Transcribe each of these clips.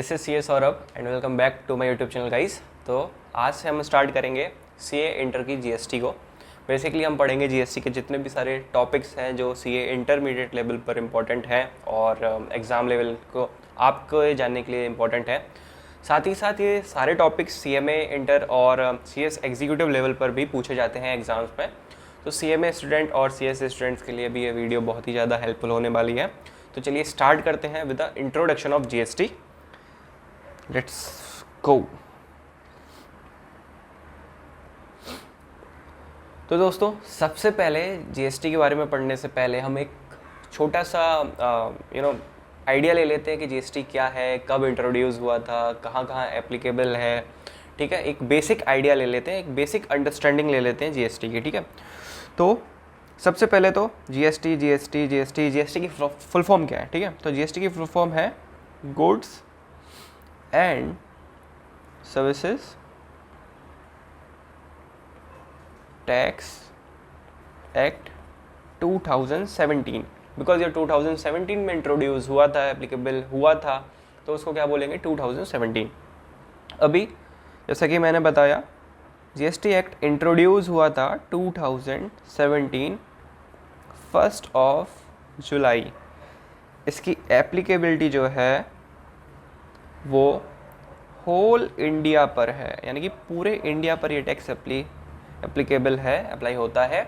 This is C Saurabh and welcome back to my YouTube channel guys. तो आज से हम स्टार्ट करेंगे सी इंटर की जीएसटी को। बेसिकली हम पढ़ेंगे जीएसटी के जितने भी सारे टॉपिक्स हैं जो सी इंटरमीडिएट लेवल पर इम्पोर्टेंट हैं और एग्ज़ाम लेवल को आपको ये जानने के लिए इम्पोर्टेंट है। साथ ही साथ ये सारे टॉपिक्स सीएमए इंटर और सीएस एग्जीक्यूटिव लेवल पर भी पूछे जाते हैं एग्ज़ाम्स में। तो सीएमए स्टूडेंट और सीएस स्टूडेंट्स के लिए भी ये वीडियो बहुत ही ज़्यादा हेल्पफुल होने वाली है। तो चलिए स्टार्ट करते हैं with the introduction of GST. Let's go. तो दोस्तों, सबसे पहले जीएसटी के बारे में पढ़ने से पहले हम एक छोटा सा आइडिया ले लेते हैं कि जीएसटी क्या है, कब इंट्रोड्यूस हुआ था, कहाँ कहाँ एप्लीकेबल है। ठीक है, एक बेसिक आइडिया ले लेते हैं, एक बेसिक अंडरस्टैंडिंग ले लेते हैं जीएसटी की। ठीक है, तो सबसे पहले तो जीएसटी की फुल फॉर्म क्या है। ठीक है, तो जीएसटी की फुल फॉर्म है goods and services tax act 2017। Because ये 2017 में इंट्रोड्यूस हुआ था, एप्लीकेबल हुआ था, तो उसको क्या बोलेंगे 2017। अभी जैसा कि मैंने बताया, जीएसटी एक्ट इंट्रोड्यूस हुआ था 2017 1 जुलाई। इसकी एप्लीकेबिलिटी जो है वो होल इंडिया पर है, यानी कि पूरे इंडिया पर ये टैक्स एप्लीकेबल है, अप्लाई होता है।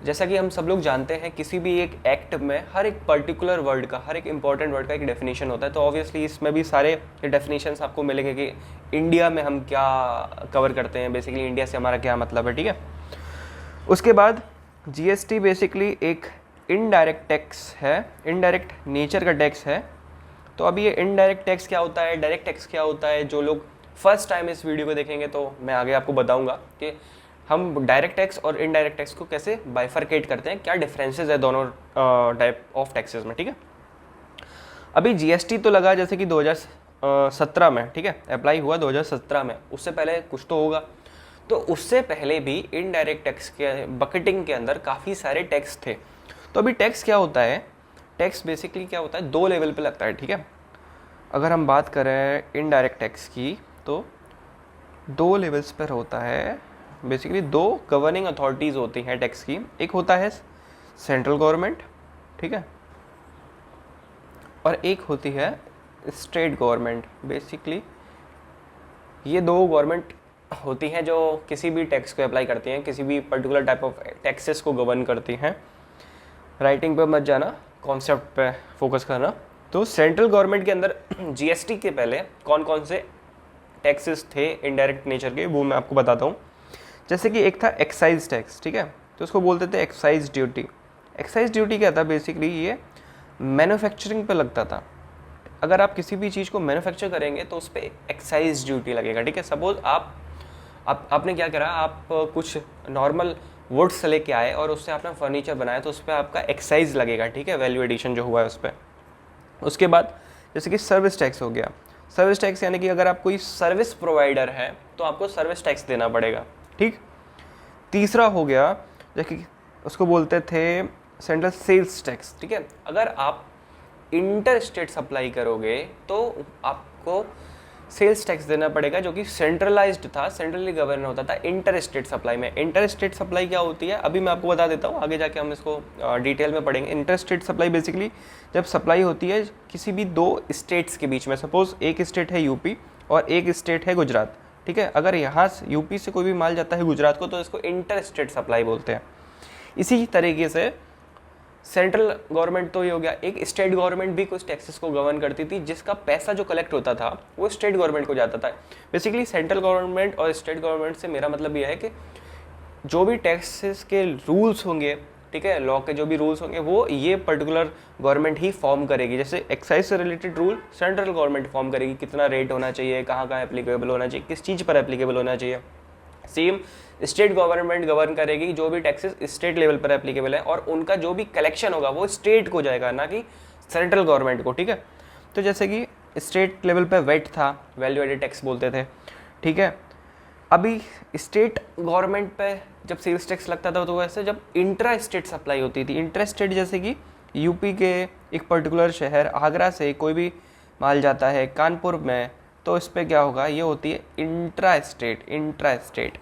जैसा कि हम सब लोग जानते हैं, किसी भी एक एक्ट में हर एक पर्टिकुलर वर्ड का, हर एक इंपॉर्टेंट वर्ड का एक डेफिनेशन होता है। तो ऑब्वियसली इसमें भी सारे डेफिनेशंस आपको मिलेंगे कि इंडिया में हम क्या कवर करते हैं, बेसिकली इंडिया से हमारा क्या मतलब है। ठीक है, उसके बाद जीएसटी बेसिकली एक इनडायरेक्ट टैक्स है, इनडायरेक्ट नेचर का टैक्स है। तो अभी ये इनडायरेक्ट टैक्स क्या होता है, डायरेक्ट टैक्स क्या होता है, जो लोग फर्स्ट टाइम इस वीडियो को देखेंगे तो मैं आगे आपको बताऊंगा कि हम डायरेक्ट टैक्स और इनडायरेक्ट टैक्स को कैसे बाइफरकेट करते हैं, क्या डिफरेंसेस है दोनों टाइप ऑफ टैक्सेस में। ठीक है, अभी जीएसटी तो लगा जैसे कि 2017 में, ठीक है, अप्लाई हुआ 2017 में, उससे पहले कुछ तो होगा। तो उससे पहले भी इनडायरेक्ट टैक्स के बकेटिंग के अंदर काफ़ी सारे टैक्स थे। तो अभी टैक्स क्या होता है, टैक्स बेसिकली क्या होता है, 2 लेवल पे लगता है। ठीक है, अगर हम बात करें इनडायरेक्ट टैक्स की तो 2 लेवल्स पर होता है। बेसिकली 2 गवर्निंग अथॉरिटीज़ होती हैं टैक्स की। एक होता है सेंट्रल गवर्नमेंट, ठीक है, और एक होती है स्टेट गवर्नमेंट। बेसिकली ये 2 गवर्नमेंट होती हैं जो किसी भी टैक्स को अप्लाई करती हैं, किसी भी पर्टिकुलर टाइप ऑफ टैक्सेस को गवर्न करती हैं। राइटिंग पे मत जाना, कॉन्सेप्ट पे फोकस करना। तो सेंट्रल गवर्नमेंट के अंदर जीएसटी के पहले कौन कौन से टैक्सेस थे इनडायरेक्ट नेचर के, वो मैं आपको बताता हूँ। जैसे कि एक था एक्साइज टैक्स, ठीक है, तो उसको बोलते थे एक्साइज ड्यूटी। एक्साइज ड्यूटी क्या था, बेसिकली ये मैन्युफैक्चरिंग पे लगता था। अगर आप किसी भी चीज़ को मैन्युफैक्चर करेंगे तो उस पर एक्साइज ड्यूटी लगेगा। ठीक है, सपोज आपने क्या करा, आप कुछ नॉर्मल वुड्स लेके आए और उससे आपने फर्नीचर बनाया, तो उस पर आपका एक्साइज लगेगा। ठीक है, वैल्यू एडिशन जो हुआ है उस पर। उसके बाद जैसे कि सर्विस टैक्स हो गया। सर्विस टैक्स यानी कि अगर आप कोई सर्विस प्रोवाइडर है तो आपको सर्विस टैक्स देना पड़ेगा। ठीक, तीसरा हो गया जैसे कि उसको बोलते थे सेंट्रल सेल्स टैक्स। ठीक है, अगर आप इंटर स्टेट सप्लाई करोगे तो आपको सेल्स टैक्स देना पड़ेगा, जो कि सेंट्रलाइज्ड था, सेंट्रली गवर्न होता था इंटर स्टेट सप्लाई में। इंटर स्टेट सप्लाई क्या होती है अभी मैं आपको बता देता हूँ, आगे जाके हम इसको डिटेल में पढ़ेंगे। इंटर स्टेट सप्लाई बेसिकली जब सप्लाई होती है किसी भी 2 स्टेट्स के बीच में। सपोज एक स्टेट है यूपी और एक स्टेट है गुजरात। ठीक है, अगर यहाँ यूपी से कोई भी माल जाता है गुजरात को तो इसको इंटर स्टेट सप्लाई बोलते हैं। इसी तरीके से सेंट्रल गवर्नमेंट तो ये हो गया, एक स्टेट गवर्नमेंट भी कुछ टैक्सेस को गवर्न करती थी, जिसका पैसा जो कलेक्ट होता था वो स्टेट गवर्नमेंट को जाता था। बेसिकली सेंट्रल गवर्नमेंट और स्टेट गवर्नमेंट से मेरा मतलब ये है कि जो भी टैक्सेस के रूल्स होंगे, ठीक है, लॉ के जो भी रूल्स होंगे, वो ये पर्टिकुलर गवर्नमेंट ही फॉर्म करेगी। जैसे एक्साइज से related rule central government form करेगी, कितना रेट होना चाहिए, कहाँ कहाँ एप्लीकेबल होना चाहिए, किस चीज़ पर एप्लीकेबल होना चाहिए। सेम स्टेट गवर्नमेंट गवर्न करेगी, जो भी टैक्सेस स्टेट लेवल पर एप्लीकेबल है और उनका जो भी कलेक्शन होगा वो स्टेट को जाएगा, ना कि सेंट्रल गवर्नमेंट को। ठीक है, तो जैसे कि स्टेट लेवल पर वेट था, वैल्यू एडेड टैक्स बोलते थे। ठीक है, अभी स्टेट गवर्नमेंट पे जब सेल्स टैक्स लगता था तो वैसे जब इंट्रा स्टेट सप्लाई होती थी, इंट्रा स्टेट जैसे कि यूपी के एक पर्टिकुलर शहर आगरा से कोई भी माल जाता है कानपुर में, तो इस पर क्या होगा, ये होती है इंट्रा स्टेट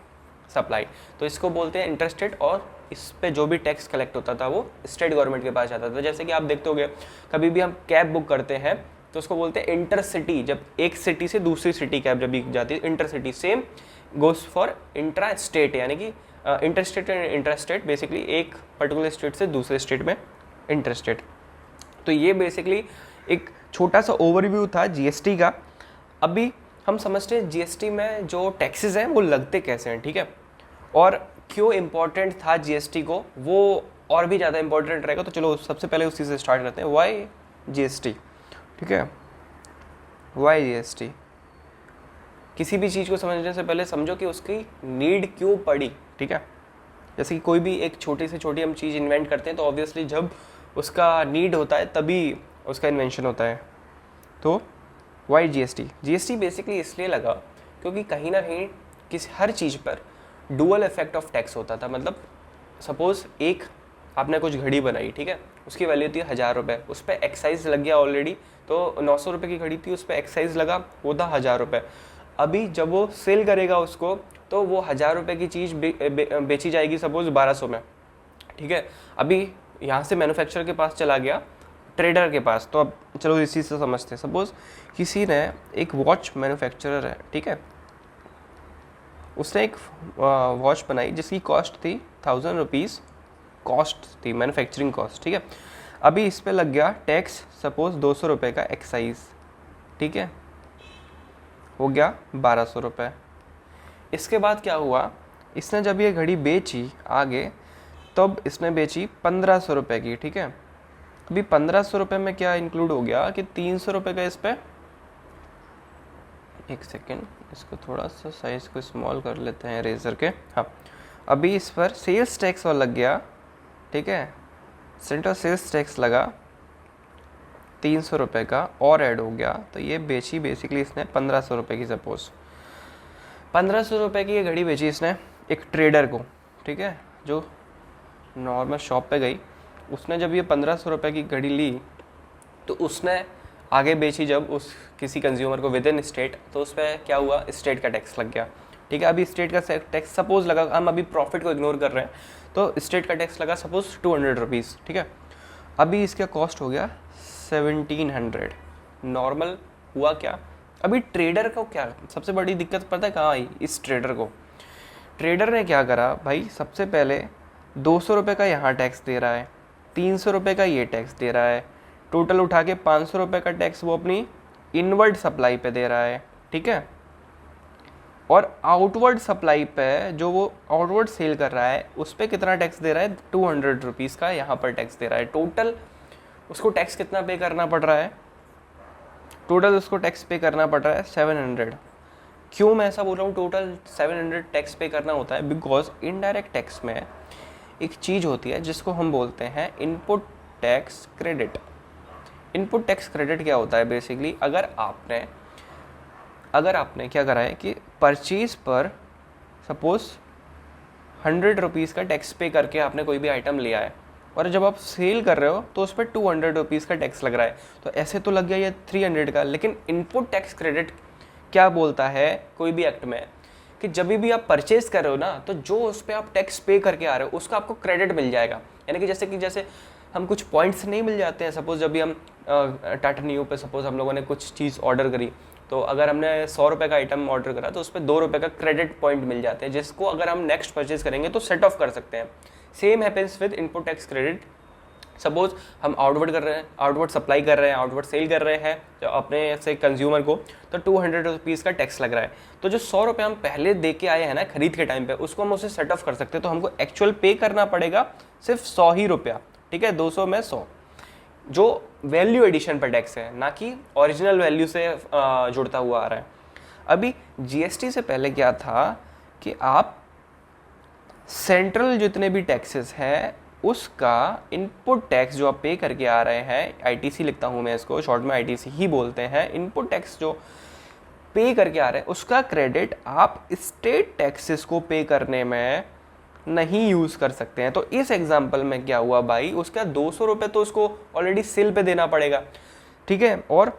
सप्लाई। तो इसको बोलते हैं इंटर स्टेट, और इस पे जो भी टैक्स कलेक्ट होता था वो स्टेट गवर्नमेंट के पास जाता था। जैसे कि आप देखते होंगे कभी भी हम कैब बुक करते हैं तो उसको बोलते हैं इंटर सिटी, जब एक सिटी से दूसरी सिटी कैब जब भी जाती है inter city. Same goes for intra state, यानी कि inter state and intra state, basically एक पर्टिकुलर स्टेट से दूसरे स्टेट में इंटर स्टेट। तो ये बेसिकली एक छोटा सा ओवरव्यू था जीएसटी का। अभी हम समझते हैं जीएसटी में जो टैक्सेस हैं वो लगते कैसे हैं, ठीक है, और क्यों इम्पोर्टेंट था जीएसटी को, वो और भी ज़्यादा इम्पोर्टेंट रहेगा। तो चलो सबसे पहले उसी से स्टार्ट करते हैं, वाई जीएसटी, ठीक है। वाई जीएसटी, किसी भी चीज़ को समझने से पहले समझो कि उसकी नीड क्यों पड़ी, ठीक है। जैसे कि कोई भी एक छोटी से छोटी हम चीज़ इन्वेंट करते हैं तो ऑब्वियसली जब उसका नीड होता है तभी उसका इन्वेंशन होता है। तो वाई जीएसटी, जीएसटी बेसिकली इसलिए लगा क्योंकि कहीं ना कहीं किसी हर चीज़ पर डुअल इफेक्ट ऑफ टैक्स होता था। मतलब सपोज एक आपने कुछ घड़ी बनाई, ठीक है, उसकी वैल्यू थी 1000 रुपये, उस पर एक्साइज लग गया ऑलरेडी, तो 900 रुपये की घड़ी थी, उस पर एक्साइज लगा, वो था 1000 रुपये। अभी जब वो सेल करेगा उसको तो वो 1000 रुपये की चीज़ बेची जाएगी सपोज 1200 में, ठीक है। अभी यहाँ से मैन्युफैक्चरर के पास चला गया ट्रेडर के पास। तो अब चलो इसी से समझते हैं। सपोज किसी ने एक वॉच मैन्युफैक्चरर है, ठीक है, उसने एक वॉच बनाई जिसकी कॉस्ट थी 1000 रुपीज़, कॉस्ट थी मैन्युफैक्चरिंग कॉस्ट, ठीक है। अभी इस पे लग गया टैक्स सपोज 200 रुपये का एक्साइज, ठीक है, हो गया 1200 रुपये। इसके बाद क्या हुआ, इसने जब ये घड़ी बेची आगे, तब इसने बेची 1500 रुपये की, ठीक है। अभी 1500 रुपये में क्या इंक्लूड हो गया कि 300 रुपये का इस पर, एक सेकेंड इसको थोड़ा सा साइज़ को स्मॉल कर लेते हैं रेजर के, हाँ। अभी इस पर सेल्स टैक्स और लग गया, ठीक है, सेंट्रल सेल्स टैक्स लगा 300 रुपये का और ऐड हो गया। तो ये बेची बेसिकली इसने 1500 रुपये की, सपोज 1500 रुपये की ये घड़ी बेची इसने एक ट्रेडर को, ठीक है, जो नॉर्मल शॉप पे गई। उसने जब ये 1500 रुपये की घड़ी ली तो उसने आगे बेची जब उस किसी कंज्यूमर को विद इन स्टेट, तो उस पर क्या हुआ, स्टेट का टैक्स लग गया, ठीक है। अभी स्टेट का टैक्स सपोज लगा, हम अभी प्रॉफिट को इग्नोर कर रहे हैं, तो स्टेट का टैक्स लगा सपोज 200 रुपीज़, ठीक है। अभी इसका कॉस्ट हो गया 1700। नॉर्मल हुआ क्या, अभी ट्रेडर को क्या सबसे बड़ी दिक्कत पता है कहाँ आई, इस ट्रेडर को। ट्रेडर ने क्या करा भाई, सबसे पहले 200 रुपये का यहाँ टैक्स दे रहा है, 300 रुपये का ये टैक्स दे रहा है, टोटल उठा के 500 रुपये का टैक्स वो अपनी इनवर्ड सप्लाई पे दे रहा है, ठीक है। और आउटवर्ड सप्लाई पे जो वो आउटवर्ड सेल कर रहा है उस पर कितना टैक्स दे रहा है, 200 रुपीज़ का यहाँ पर टैक्स दे रहा है। टोटल उसको टैक्स कितना पे करना पड़ रहा है, टोटल उसको टैक्स पे करना पड़ रहा है 700। क्यों मैं ऐसा बोल रहा हूँ टोटल 700 टैक्स पे करना होता है, बिकॉज इनडायरेक्ट टैक्स में एक चीज़ होती है जिसको हम बोलते हैं input tax credit. Input tax credit क्या होता है, बेसिकली अगर आपने क्या करा है कि परचेज पर सपोज 100 रुपीज़ का टैक्स पे करके आपने कोई भी आइटम लिया है, और जब आप सेल कर रहे हो तो उस पर 200 रुपीज़ का टैक्स लग रहा है, तो ऐसे तो लग गया ये 300 का। लेकिन इनपुट टैक्स क्रेडिट क्या बोलता है कोई भी एक्ट में, कि जब भी आप परचेज कर रहे हो ना, तो जो उस पर आप टैक्स पे करके आ रहे हो उसका आपको क्रेडिट मिल जाएगा। यानी कि जैसे हम कुछ पॉइंट्स नहीं मिल जाते हैं, सपोज जब भी हम टाटा न्यू पे सपोज हम लोगों ने कुछ चीज़ ऑर्डर करी, तो अगर हमने 100 रुपये का आइटम ऑर्डर करा तो उस पर 2 रुपये का क्रेडिट पॉइंट मिल जाते हैं, जिसको अगर हम नेक्स्ट परचेज करेंगे तो सेट ऑफ कर सकते हैं। Same happens with input tax credit. Suppose हम आउटवर्ड कर रहे हैं, आउटवर्ड सप्लाई कर रहे हैं, आउटवर्ड सेल कर रहे हैं तो अपने से कंज्यूमर को, तो 200 रुपीज़ का टैक्स लग रहा है। तो जो 100 रुपये हम पहले दे के आए हैं ना खरीद के टाइम पे, उसको हम उसे सेट ऑफ कर सकते हैं। तो हमको एक्चुअल पे करना पड़ेगा सिर्फ 100 ही रुपया, ठीक है, 200 में 100, जो वैल्यू एडिशन पर टैक्स है, ना कि ओरिजिनल वैल्यू से जुड़ता हुआ आ रहा है। अभी जीएसटी से पहले क्या था कि आप सेंट्रल जितने भी टैक्सेस हैं उसका इनपुट टैक्स जो आप पे करके आ रहे हैं, आईटीसी लिखता हूँ मैं इसको, शॉर्ट में आईटीसी ही बोलते हैं, इनपुट टैक्स जो पे करके आ रहे हैं उसका क्रेडिट आप स्टेट टैक्सेस को पे करने में नहीं यूज़ कर सकते हैं। तो इस एग्जांपल में क्या हुआ भाई, उसका 200 रुपये तो उसको ऑलरेडी सेल पे देना पड़ेगा, ठीक है, और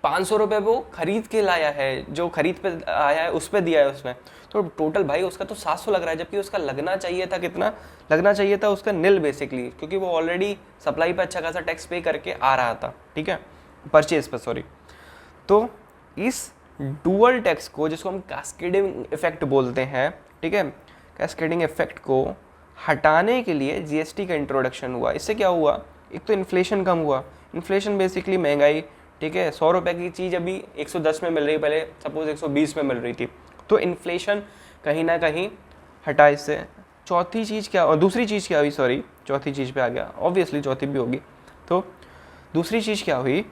500 रुपये वो खरीद के लाया है, जो खरीद पे आया है उस पर दिया है उसने, तो टोटल भाई उसका तो 700 लग रहा है, जबकि उसका लगना चाहिए था कितना, लगना चाहिए था उसका नील बेसिकली, क्योंकि वो ऑलरेडी सप्लाई पे अच्छा खासा टैक्स पे करके आ रहा था, ठीक है, परचेज पे सॉरी। तो इस डुअल टैक्स को, जिसको हम कैस्केडिंग इफेक्ट बोलते हैं, ठीक है, कैस्केडिंग इफेक्ट को हटाने के लिए जीएसटी का इंट्रोडक्शन हुआ। इससे क्या हुआ, एक तो इन्फ्लेशन कम हुआ, इन्फ्लेशन बेसिकली महंगाई, ठीक है, 100 रुपये की चीज़ अभी 110 में मिल रही, पहले सपोज 120 में मिल रही थी, तो इन्फ्लेशन कहीं ना कहीं हटा इससे। चौथी चीज़ क्या, और दूसरी चीज़ क्या हुई, सॉरी चौथी चीज़ पे आ गया, ऑब्वियसली चौथी भी होगी। तो दूसरी चीज़ क्या हुई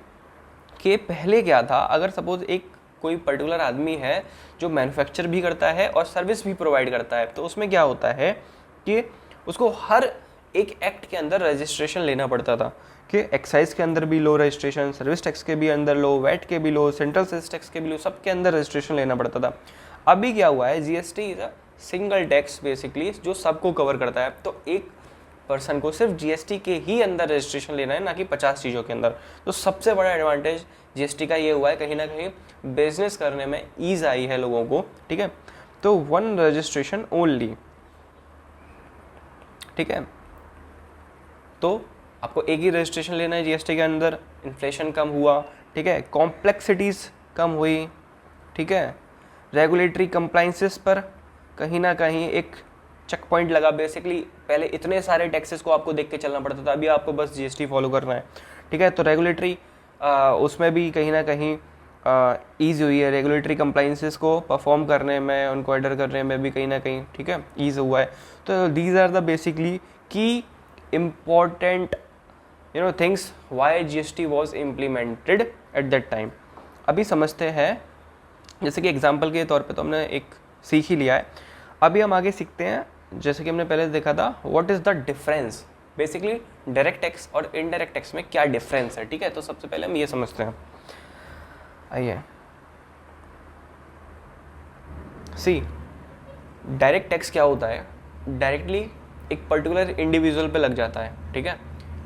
कि पहले क्या था, अगर सपोज एक कोई पर्टिकुलर आदमी है जो मैन्युफैक्चर भी करता है और सर्विस भी प्रोवाइड करता है, तो उसमें क्या होता है कि उसको हर एक एक्ट के अंदर रजिस्ट्रेशन लेना पड़ता था, कि एक्साइज के अंदर भी लो रजिस्ट्रेशन, सर्विस टैक्स के भी अंदर लो, वैट के भी लो, सेंट्रल सेल्स टैक्स के भी लो, सबके अंदर रजिस्ट्रेशन लेना पड़ता था। अभी क्या हुआ है, GST is a single tax basically, जो सबको कवर करता है, तो एक पर्सन को सिर्फ जीएसटी के ही अंदर रजिस्ट्रेशन लेना है, ना कि 50 चीज़ों के अंदर। तो सबसे बड़ा एडवांटेज जीएसटी का ये हुआ है, कहीं ना कहीं बिजनेस करने में ईज आई है लोगों को, ठीक है। तो 1 रजिस्ट्रेशन ओनली, ठीक है, तो आपको एक ही रजिस्ट्रेशन लेना है जीएसटी के अंदर, इन्फ्लेशन कम हुआ, ठीक है, कॉम्प्लेक्सिटीज़ कम हुई, ठीक है, रेगुलेटरी कंप्लाइंसेस पर कहीं ना कहीं एक चेक पॉइंट लगा। बेसिकली पहले इतने सारे टैक्सेस को आपको देख के चलना पड़ता था, अभी आपको बस जीएसटी फॉलो करना है, ठीक है। तो रेगुलेटरी उसमें भी कहीं ना कहीं ईज हुई है, रेगुलेटरी कंप्लाइंसेस को परफॉर्म करने में, उनको ऑर्डर करने में भी कहीं ना कहीं, ठीक है, ईज हुआ है। तो दीज आर द बेसिकली की important things why GST was implemented at that time. अभी समझते हैं, जैसे कि एग्जाम्पल के तौर पे तो हमने एक सीख ही लिया है, अभी हम आगे सीखते हैं, जैसे कि हमने पहले देखा था, what is the difference, basically direct tax और इनडायरेक्ट टैक्स में क्या डिफरेंस है, ठीक है। तो सबसे पहले हम ये समझते हैं, आइए सी, डायरेक्ट टैक्स क्या होता है, डायरेक्टली एक पर्टिकुलर इंडिविजुअल पे लग जाता है, ठीक है।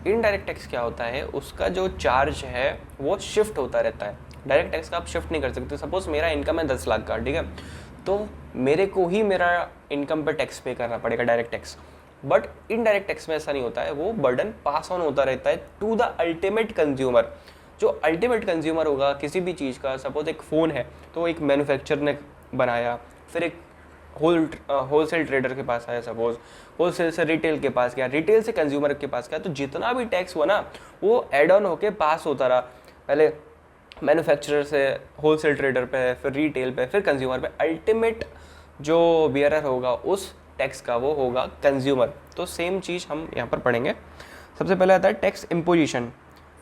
इनडायरेक्ट टैक्स क्या होता है, उसका जो चार्ज है वो शिफ्ट होता रहता है। डायरेक्ट टैक्स का आप शिफ्ट नहीं कर सकते। सपोज मेरा इनकम है 10 लाख का, ठीक है, तो मेरे को ही मेरा इनकम पे टैक्स पे करना पड़ेगा, direct tax. But indirect tax में ऐसा नहीं होता है, वो बर्डन पास ऑन होता रहता है टू द अल्टीमेट कंज्यूमर। जो अल्टीमेट कंज्यूमर होगा किसी भी चीज़ का, सपोज एक फ़ोन है तो एक मैन्युफैक्चरर ने बनाया, फिर एक होलसेल ट्रेडर के पास आया, सपोज होलसेल से रिटेल के पास गया, रिटेल से कंज्यूमर के पास गया, तो जितना भी टैक्स हुआ ना वो एड ऑन होके पास होता रहा, पहले मैन्युफैक्चरर से होलसेल ट्रेडर पे, फिर रिटेल पे, फिर कंज्यूमर पे। अल्टीमेट जो बियरर होगा उस टैक्स का वो होगा कंज्यूमर। तो सेम चीज़ हम यहाँ पर पढ़ेंगे। सबसे पहले आता है tax imposition.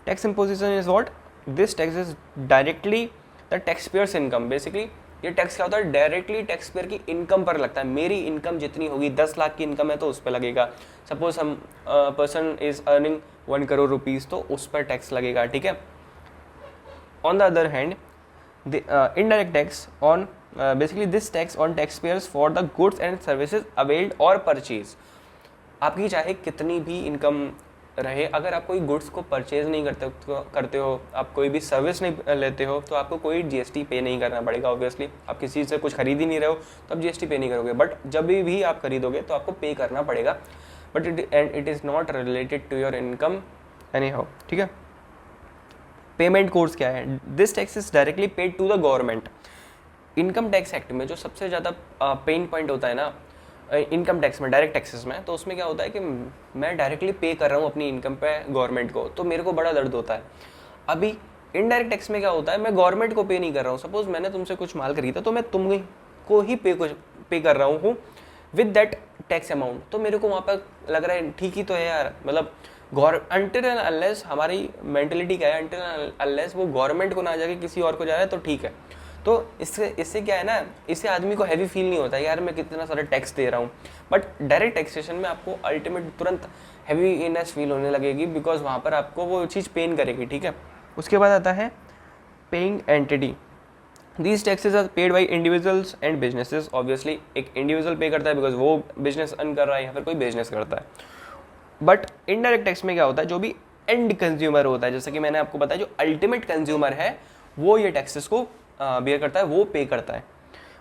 Tax imposition is what, this tax is directly the tax payers income. Basically ये टैक्स क्या होता है, डायरेक्टली टैक्स पेयर की इनकम पर लगता है। मेरी इनकम जितनी होगी, 10 लाख की इनकम है तो उस पर लगेगा। सपोज हम person is earning 1 crore rupees, तो उस पर टैक्स लगेगा, ठीक है। On the other hand, the indirect tax on basically this tax on taxpayers for the goods and services availed or purchase। आपकी चाहे कितनी भी इनकम रहे, अगर आप कोई गुड्स को परचेज नहीं करते हो, आप कोई भी सर्विस नहीं लेते हो, तो आपको कोई जीएसटी पे नहीं करना पड़ेगा। ऑब्वियसली आप किसी से कुछ खरीद ही नहीं रहे हो तो आप जीएसटी पे नहीं करोगे, बट जब भी आप खरीदोगे तो आपको पे करना पड़ेगा, but it is not related to your income anyhow, ठीक है। पेमेंट कोर्स क्या है, this tax is directly paid to the government. Income tax act में जो सबसे ज़्यादा पेन पॉइंट होता है ना इनकम टैक्स में, डायरेक्ट टैक्सेस में, तो उसमें क्या होता है कि मैं डायरेक्टली पे कर रहा हूँ अपनी इनकम पे गवर्नमेंट को, तो मेरे को बड़ा दर्द होता है। अभी इनडायरेक्ट टैक्स में क्या होता है, मैं गवर्नमेंट को पे नहीं कर रहा हूँ। सपोज मैंने तुमसे कुछ माल खरीदा तो मैं तुम को ही पे कर रहा हूँ विद दैट टैक्स अमाउंट, तो मेरे को वहाँ पर लग रहा है ठीक ही तो है यार। मतलब अनटिल एंड अनलेस हमारी मेंटेलिटी क्या है, अनटिल एंड अनलेस वो गवर्नमेंट को ना जाके किसी और को जा रहा है तो ठीक है। तो इससे क्या है ना, इससे आदमी को हैवी फील नहीं होता यार मैं कितना सारा टैक्स दे रहा हूँ। बट डायरेक्ट टैक्सेशन में आपको अल्टीमेट तुरंत हैवीनेस फील होने लगेगी, बिकॉज वहाँ पर आपको वो चीज़ पेन करेगी, ठीक है। उसके बाद आता है paying entity. These taxes are paid by individuals and businesses। Obviously एक इंडिविजुअल पे करता है बिकॉज वो बिजनेस अर्न कर रहा है या फिर कोई बिजनेस करता है। बट इनडायरेक्ट टैक्स में क्या होता है, जो भी एंड कंज्यूमर होता है, जैसे कि मैंने आपको बताया जो अल्टीमेट कंज्यूमर है वो ये टैक्सेस को बियर करता है, वो पे करता है।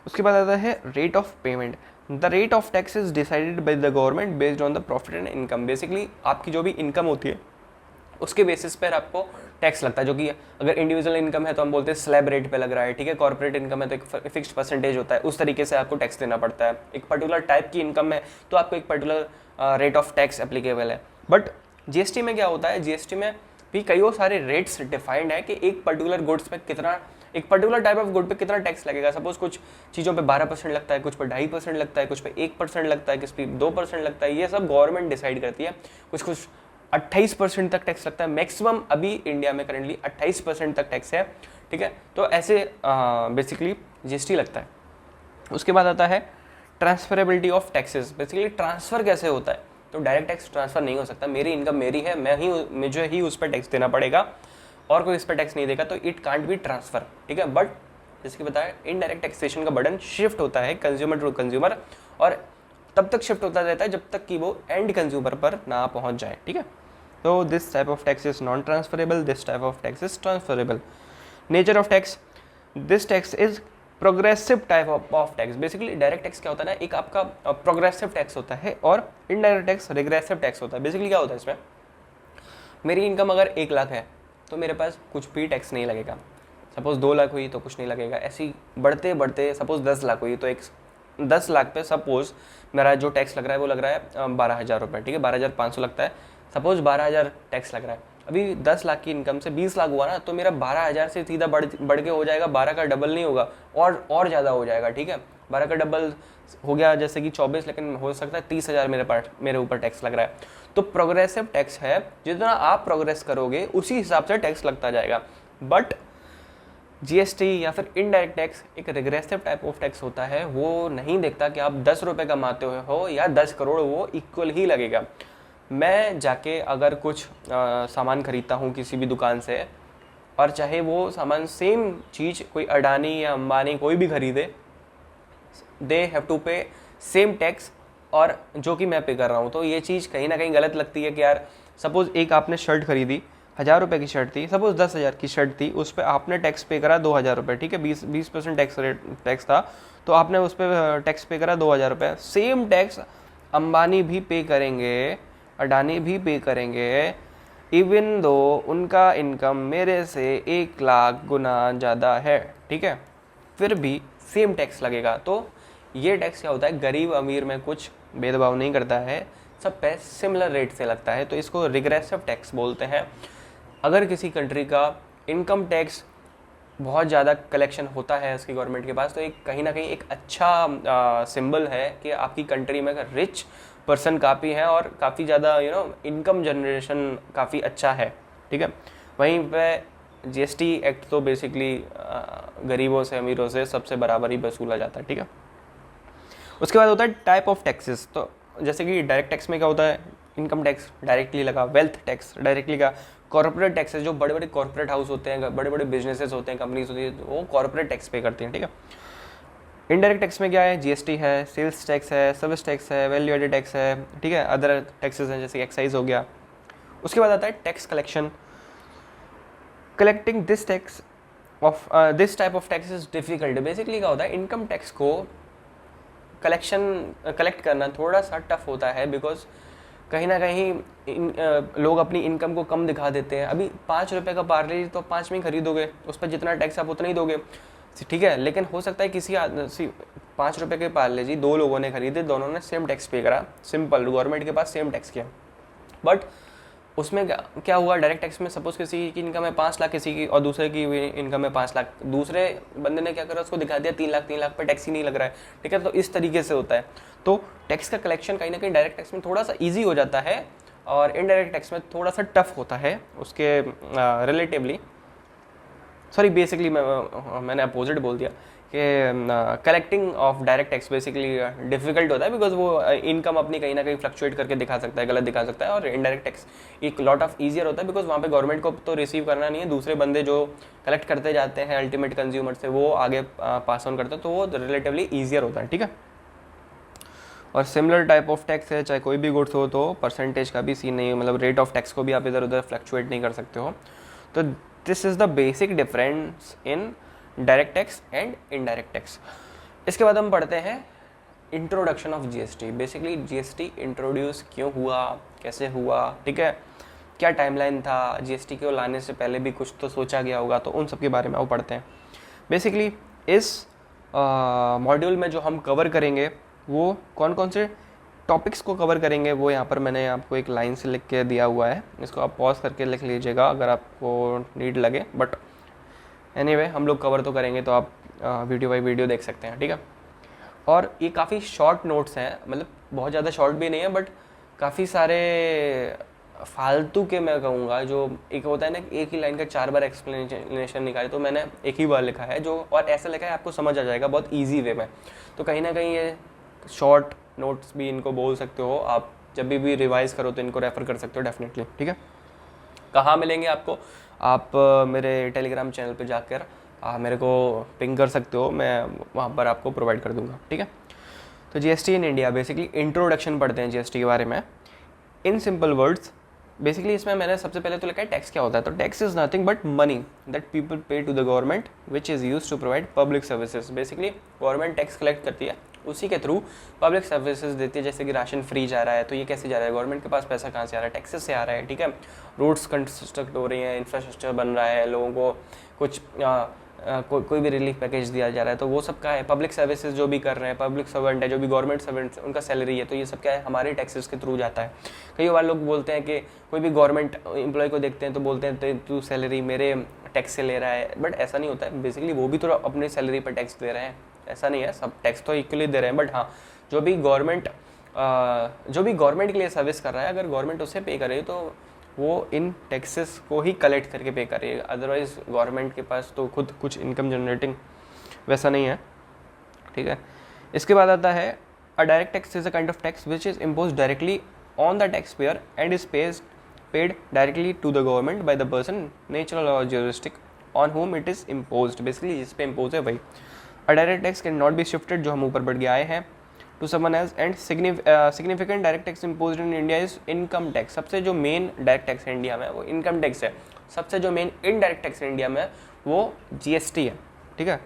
उसके बाद आता है rate of payment. The rate of tax is decided by the government based on the profit and income. Basically आपकी जो भी इनकम होती है उसके बेसिस पर आपको टैक्स लगता है, जो कि अगर इंडिविजुअल इनकम है तो हम बोलते हैं स्लैब रेट पे लग रहा है, ठीक है। कॉर्पोरेट इनकम है तो एक फिक्स्ड परसेंटेज होता है, उस तरीके से आपको टैक्स देना पड़ता है। एक पर्टिकुलर टाइप की इनकम है तो आपको एक particular rate of tax applicable है। बट जीएसटी में क्या होता है, जीएसटी में भी कई सारे रेट्स डिफाइंड है कि एक पर्टिकुलर गुड्स पे कितना, एक पर्टिकुलर टाइप ऑफ गुड पे कितना टैक्स लगेगा। सपोज कुछ चीज़ों पे 12% लगता है, कुछ पे 2.5% लगता है, कुछ पे 1% लगता है, किस पे 2% लगता है। ये सब गवर्नमेंट डिसाइड करती है। कुछ 28% तक टैक्स लगता है मैक्सिमम। अभी इंडिया में करेंटली 28% तक टैक्स है, ठीक है। तो ऐसे बेसिकली जीएसटी लगता है। उसके बाद आता है transferability of taxes. Basically transfer कैसे होता है, तो डायरेक्ट टैक्स ट्रांसफ़र नहीं हो सकता। मेरी इनकम मेरी है, मुझे ही उस पर टैक्स देना पड़ेगा और कोई इस पर टैक्स नहीं देगा, तो इट कांट बी ट्रांसफ़र, ठीक है। बट जैसे कि बताया, इनडायरेक्ट टैक्सेशन का बर्डन शिफ्ट होता है कंज्यूमर टू कंज्यूमर, और तब तक शिफ्ट होता रहता है जब तक कि वो एंड कंज्यूमर पर ना पहुंच जाए, ठीक है। तो this type of tax is non transferable, this type of tax is transferable. Nature of tax, this tax is progressive type of tax. Basically direct tax क्या होता है ना, एक आपका प्रोग्रेसिव टैक्स होता है, और इनडायरेक्ट टैक्स रिग्रेसिव टैक्स होता है। बेसिकली क्या होता है इसमें, मेरी इनकम अगर 1 लाख है तो मेरे पास कुछ भी टैक्स नहीं लगेगा। सपोज 2 लाख हुई तो कुछ नहीं लगेगा। ऐसी बढ़ते बढ़ते सपोज 10 लाख हुई तो 10 लाख पे सपोज मेरा जो टैक्स लग रहा है वो लग रहा है 12,000 रुपये, ठीक है। 12,500 लगता है, सपोज 12,000 टैक्स लग रहा है। अभी 10 लाख की इनकम से 20 लाख हुआ ना, तो मेरा 12,000 से सीधा बढ़ के हो जाएगा 12 का डबल नहीं होगा, और ज़्यादा हो जाएगा, ठीक है। 12 का डबल हो गया जैसे कि 24, लेकिन हो सकता है 30,000 मेरे ऊपर टैक्स लग रहा है। तो प्रोग्रेसिव टैक्स है, जितना आप प्रोग्रेस करोगे उसी हिसाब से टैक्स लगता जाएगा। बट जीएसटी या फिर इनडायरेक्ट टैक्स एक रिग्रेसिव टाइप ऑफ टैक्स होता है। वो नहीं देखता कि आप 10 रुपये कमाते हो या 10 करोड़, वो इक्वल ही लगेगा। मैं जाके अगर कुछ सामान खरीदता हूँ किसी भी दुकान से, और चाहे वो सामान सेम चीज़ कोई अडानी या अंबानी कोई भी खरीदे, दे हैव टू पे सेम टैक्स, और जो कि मैं पे कर रहा हूँ। तो ये चीज़ कहीं ना कहीं गलत लगती है कि यार सपोज़ एक आपने शर्ट खरीदी, 1,000 रुपये की शर्ट थी, सपोज 10,000 की शर्ट थी, उस पर आपने टैक्स पे करा 2,000 रुपये, ठीक है। 20% टैक्स था, तो आपने उस पर टैक्स पे करा 2,000 रुपये। सेम टैक्स अंबानी भी पे करेंगे, अडानी भी पे करेंगे, इवन दो उनका इनकम मेरे से 1 लाख गुना ज़्यादा है, ठीक है, फिर भी सेम टैक्स लगेगा। तो ये टैक्स क्या होता है, गरीब अमीर में कुछ भेदभाव नहीं करता है, सब पे सिमिलर रेट से लगता है। तो इसको रिग्रेसिव टैक्स बोलते हैं। अगर किसी कंट्री का इनकम टैक्स बहुत ज़्यादा कलेक्शन होता है उसकी गवर्नमेंट के पास, तो एक कहीं ना कहीं एक अच्छा सिंबल है कि आपकी कंट्री में रिच पर्सन काफ़ी है और काफ़ी ज़्यादा इनकम जनरेशन काफ़ी अच्छा है, ठीक है। वहीं पे जीएसटी एक्ट तो बेसिकली गरीबों से अमीरों से सबसे बराबर ही वसूला जाता है, ठीक है। उसके बाद होता है टाइप ऑफ टैक्सेस। तो जैसे कि डायरेक्ट टैक्स में क्या होता है, इनकम टैक्स डायरेक्टली लगा, वेल्थ टैक्स डायरेक्टली लगा, कॉर्पोरेट टैक्सेस जो बड़े बड़े कॉर्पोरेट हाउस होते हैं, बड़े बड़े बिजनेसेस होते हैं, कंपनीज होती है, वो कॉर्पोरेट टैक्स पे करती हैं, ठीक है। इनडायरेक्ट टैक्स में क्या है, जीएसटी है, सेल्स टैक्स है, सर्विस टैक्स है, वैल्यू एडेड टैक्स है, ठीक है। अदर टैक्सेस हैं जैसे एक्साइज हो गया। उसके बाद आता है tax collection. Collecting this tax of this type of tax is difficult. Basically क्या होता है, इनकम टैक्स को कलेक्ट करना थोड़ा सा टफ होता है, बिकॉज कहीं ना कहीं लोग अपनी इनकम को कम दिखा देते हैं। अभी 5 रुपये का पार्ले तो 5 में ही खरीदोगे, उस पर जितना टैक्स आप उतना ही दोगे, ठीक है। लेकिन हो सकता है किसी 5 रुपये के पार्ले जी 2 लोगों ने खरीदे, दोनों ने सेम टैक्स पे करा, सिंपल, गवर्नमेंट के पास सेम टैक्स किया। बट उसमें क्या हुआ, डायरेक्ट टैक्स में सपोज किसी की इनकम है 5 लाख किसी की, और दूसरे की इनकम है 5 लाख, दूसरे बंदे ने क्या करा, उसको दिखा दिया 3 लाख पे टैक्स ही नहीं लग रहा है, ठीक है। तो इस तरीके से होता है। तो टैक्स का कलेक्शन कहीं ना कहीं डायरेक्ट टैक्स में थोड़ा सा ईजी हो जाता है, और इनडायरेक्ट टैक्स में थोड़ा सा टफ होता है उसके रिलेटिवली। सॉरी, बेसिकली मैंने अपोजिट बोल दिया कि collecting of direct tax basically difficult होता है, बिकॉज वो इनकम अपनी कहीं ना कहीं फ्लक्चुएट करके दिखा सकता है, गलत दिखा सकता है। और इनडायरेक्ट टैक्स एक लॉट ऑफ ईजियर होता है, बिकॉज वहाँ पे गवर्नमेंट को तो रिसीव करना नहीं है, दूसरे बंदे जो कलेक्ट करते जाते हैं अल्टीमेट कंज्यूमर से, वो आगे पास ऑन करते हैं, तो वो रिलेटिवली ईजियर होता है, ठीक है। और सिमिलर टाइप ऑफ टैक्स है, चाहे कोई भी गुड्स हो, तो परसेंटेज का भी सीन नहीं है, मतलब रेट ऑफ टैक्स को भी आप इधर उधर फ्लक्चुएट नहीं कर सकते हो। तो this is the basic difference in direct tax and indirect tax. इसके बाद हम पढ़ते हैं introduction of GST. Basically GST introduce क्यों हुआ, कैसे हुआ, ठीक है, क्या टाइमलाइन था, जीएसटी को लाने से पहले भी कुछ तो सोचा गया होगा, तो उन सब के बारे में वो पढ़ते हैं। बेसिकली इस मॉड्यूल में जो हम कवर करेंगे वो कौन कौन से टॉपिक्स को कवर करेंगे वो यहाँ पर मैंने आपको एक लाइन से लिख के दिया हुआ है, इसको आप पॉज करके लिख लीजिएगा अगर आपको नीड लगे, बट एनीवे हम लोग कवर तो करेंगे, तो आप वीडियो बाई वीडियो देख सकते हैं, ठीक है। और ये काफ़ी शॉर्ट नोट्स हैं, मतलब बहुत ज़्यादा शॉर्ट भी नहीं है, बट काफ़ी सारे फालतू के मैं कहूँगा, जो एक होता है ना एक ही लाइन का 4 बार एक्सप्लेनेशन निकाले, तो मैंने एक ही बार लिखा है जो, और ऐसा लिखा है आपको समझ आ जाएगा बहुत ईजी वे में। तो कहीं ना कहीं ये शॉर्ट नोट्स भी इनको बोल सकते हो आप, जब भी रिवाइज करो तो इनको रेफ़र कर सकते हो डेफिनेटली, ठीक है। कहाँ मिलेंगे आपको, आप मेरे टेलीग्राम चैनल पे जाकर मेरे को पिंग कर सकते हो, मैं वहाँ पर आपको प्रोवाइड कर दूँगा, ठीक है। तो GST in India, basically introduction पढ़ते हैं जीएसटी के बारे में इन सिंपल वर्ड्स। बेसिकली इसमें मैंने सबसे पहले तो लिखा है टैक्स क्या होता है। तो tax is nothing but money that people pay to the government which is use to provide public services. Basically government tax collect करती है, उसी के थ्रू पब्लिक सर्विसेज देती है, जैसे कि राशन फ्री जा रहा है, तो ये कैसे जा रहा है, गवर्नमेंट के पास पैसा कहाँ से आ रहा है, टैक्सेस से आ रहा है, ठीक है। रोड्स कंस्ट्रक्ट हो रही हैं, इंफ्रास्ट्रक्चर बन रहा है, लोगों को कुछ कोई भी रिलीफ पैकेज दिया जा रहा है, तो वो सब का है। पब्लिक सर्विसेज जो भी कर रहे हैं, पब्लिक सर्वेंट है, जो भी गवर्नमेंट सर्वेंट, उनका सैलरी है, तो ये सब क्या है, हमारे टैक्सेस के थ्रू जाता है। कई बार लोग बोलते हैं कि कोई भी गवर्नमेंट एम्प्लॉय को देखते हैं तो बोलते हैं तू सैलरी मेरे टैक्स से ले रहा है, बट ऐसा नहीं होता है। बेसिकली वो भी तो अपनी सैलरी पर टैक्स दे रहे हैं, ऐसा नहीं है, सब टैक्स तो इक्वली दे रहे हैं, बट हाँ जो भी गवर्नमेंट के लिए सर्विस कर रहा है, अगर गवर्नमेंट उसे पे करे तो वो इन टैक्सेस को ही कलेक्ट करके पे करेगा, अदरवाइज गवर्नमेंट के पास तो खुद कुछ इनकम जनरेटिंग वैसा नहीं है, ठीक है। इसके बाद आता है a direct tax is a kind of tax which is impose directly on the tax payer and is paid directly to the government by the person natural और juristic on whom it is impose. Basically जिस पे impose है वही। A direct tax can not be shifted, जो हम ऊपर बढ़ के आए हैं, to someone else. And significant direct tax imposed in India is income tax. सबसे जो मेन डायरेक्ट टैक्स है इंडिया में वो इनकम टैक्स है। सबसे जो मेन इनडायरेक्ट टैक्स है इंडिया में वो जीएसटी है, ठीक है।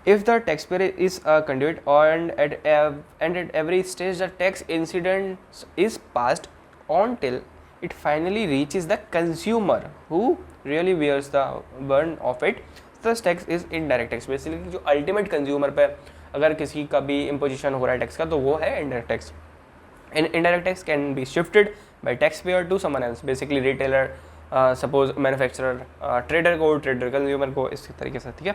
If the tax pair is a conduit and at every stage the tax incident is passed on till it finally reaches the consumer who really bears the burden of it. Thus tax is indirect tax. Basically जो ultimate consumer पे अगर किसी का भी imposition हो रहा है tax का तो वो है indirect tax. And indirect tax can be shifted by taxpayer to someone else. Basically retailer, suppose manufacturer, trader को consumer को, इस तरीके से, ठीक है।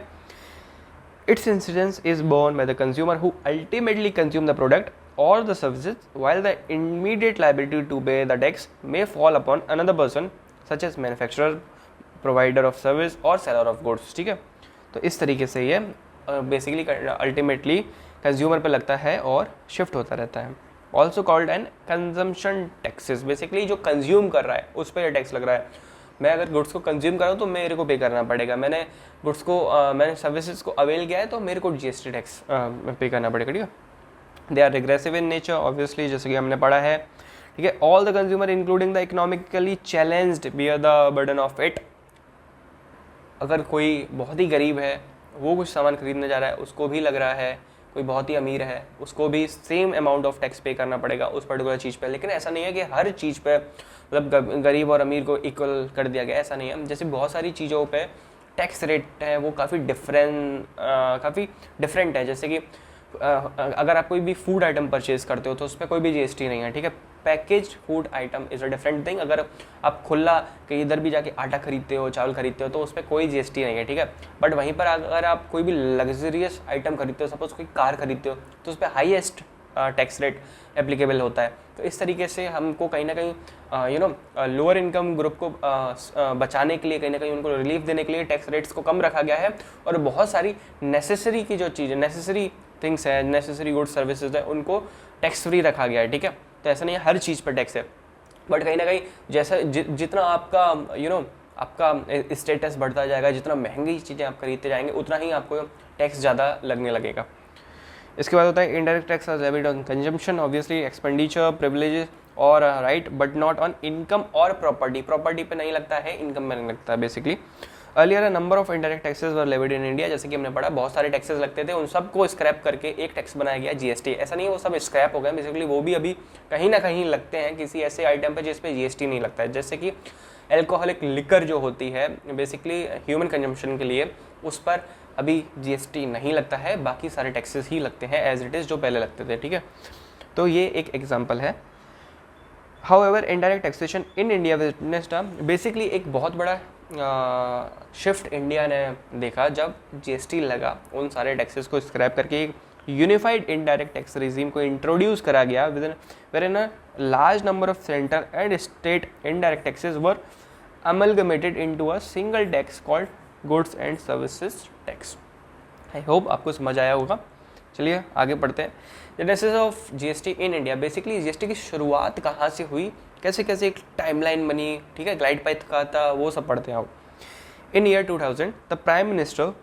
Its incidence is borne by the consumer who ultimately consume the product or the services, while the immediate liability to pay the tax may fall upon another person such as manufacturer, provider of service or seller of goods, ठीक है। तो इस तरीके से ये basically ultimately consumer पे लगता है और शिफ्ट होता रहता है। Also called an consumption taxes. Basically जो कंज्यूम कर रहा है उस पर टैक्स लग रहा है। मैं अगर गुड्स को कंज्यूम कर रहा हूँ तो मेरे को पे करना पड़ेगा, मैंने गुड्स को मैंने सर्विसेज को अवेल किया है तो मेरे को जीएसटी टैक्स पे करना पड़ेगा, ठीक है। They are regressive in nature obviously, जैसे कि हमने पढ़ा है, ठीक है। All the consumer including the economically challenged bear the burden of it. अगर कोई बहुत ही गरीब है, वो कुछ सामान खरीदने जा रहा है, उसको भी लग रहा है, कोई बहुत ही अमीर है उसको भी सेम अमाउंट ऑफ टैक्स पे करना पड़ेगा उस पर्टिकुलर चीज़ पे। लेकिन ऐसा नहीं है कि हर चीज़ पे मतलब गरीब और अमीर को इक्वल कर दिया गया, ऐसा नहीं है। जैसे बहुत सारी चीज़ों पे टैक्स रेट है वो काफ़ी डिफरेंट है। जैसे कि अगर आप कोई भी फूड आइटम परचेज करते हो तो उस पर कोई भी जीएसटी नहीं है, ठीक है। Package food item is a different thing. अगर आप खुला कहीं इधर भी जाके आटा खरीदते हो, चावल खरीदते हो तो उस पर कोई जीएसटी नहीं है, ठीक है। बट वहीं पर अगर आप कोई भी लग्जरियस आइटम खरीदते हो, सपोज कोई कार खरीदते हो, तो उस पर हाईएस्ट टैक्स रेट एप्लीकेबल होता है। तो इस तरीके से हमको कहीं ना कहीं लोअर इनकम ग्रुप को बचाने के लिए, कहीं ना कहीं उनको रिलीफ देने के लिए टैक्स रेट्स को कम रखा गया है। और बहुत सारी नेसेसरी की जो चीज़ें, नेसेसरी थिंग्स है, नेसेसरी गुड सर्विसेज है, उनको टैक्स फ्री रखा गया है, ठीक है। तो ऐसा नहीं है हर चीज़ पर टैक्स है, बट कहीं ना कहीं जैसा जितना आपका आपका स्टेटस बढ़ता जाएगा, जितना महंगी चीज़ें आप खरीदते जाएंगे उतना ही आपको टैक्स ज़्यादा लगने लगेगा। इसके बाद होता है indirect tax levied on consumption, obviously expenditure, privileges और right but not on income और प्रॉपर्टी। प्रॉपर्टी पे नहीं लगता है, इनकम में नहीं लगता है basically. Earlier number of indirect taxes were levied in India, जैसे कि हमने पढ़ा बहुत सारे टैक्सेस लगते थे, उन सबको स्क्रैप करके एक टैक्स बनाया गया जीएसटी। ऐसा नहीं है वो सब स्क्रैप हो गए, बेसिकली वो भी अभी कहीं ना कहीं लगते हैं किसी ऐसे आइटम पे जिस पे जीएसटी नहीं लगता है, जैसे कि एल्कोहलिक लिकर जो होती है बेसिकली ह्यूमन कंजम्पशन के लिए, उस पर अभी जीएसटी नहीं लगता है, बाकी सारे टैक्सेस ही लगते हैं एज इट इज़ जो पहले लगते थे, ठीक है। तो ये एक एग्जाम्पल है। However indirect taxation in India witnessed basically एक बहुत बड़ा शिफ्ट इंडिया ने देखा जब जीएसटी लगा, उन सारे टैक्सेस को स्क्रैप करके एक यूनिफाइड इनडायरेक्ट टैक्स रिजीम को इंट्रोड्यूस करा गया wherein a large number of center and state indirect taxes were amalgamated into a single tax called goods and services tax। I hope आपको समझ आया होगा। चलिए आगे पढ़ते हैं। Genesis of GST in India, basically GST की शुरुआत कहाँ से हुई, कैसे कैसे एक टाइमलाइन बनी, ठीक है, ग्लाइड पाथ का था, वो सब पढ़ते हैं आप। In year 2000 the prime minister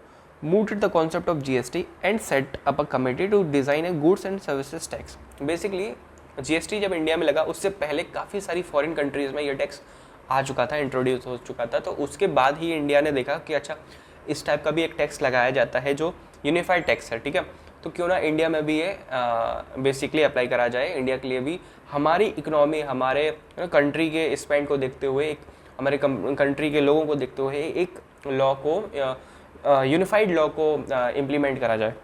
mooted the concept of GST and set up a committee to design a goods and services tax। Basically GST जब इंडिया में लगा उससे पहले काफ़ी सारी फॉरेन कंट्रीज़ में ये टैक्स आ चुका था, इंट्रोड्यूस हो चुका था, तो उसके बाद ही इंडिया ने देखा कि अच्छा इस टाइप का भी एक टैक्स लगाया जाता है जो यूनिफाइड टैक्स है, ठीक है, तो क्यों ना इंडिया में भी ये बेसिकली अप्लाई करा जाए। इंडिया के लिए भी हमारी इकोनॉमी, हमारे कंट्री के स्पेंड को देखते हुए, एक हमारे कंट्री के लोगों को देखते हुए एक लॉ को, यूनिफाइड लॉ को इम्प्लीमेंट करा जाए।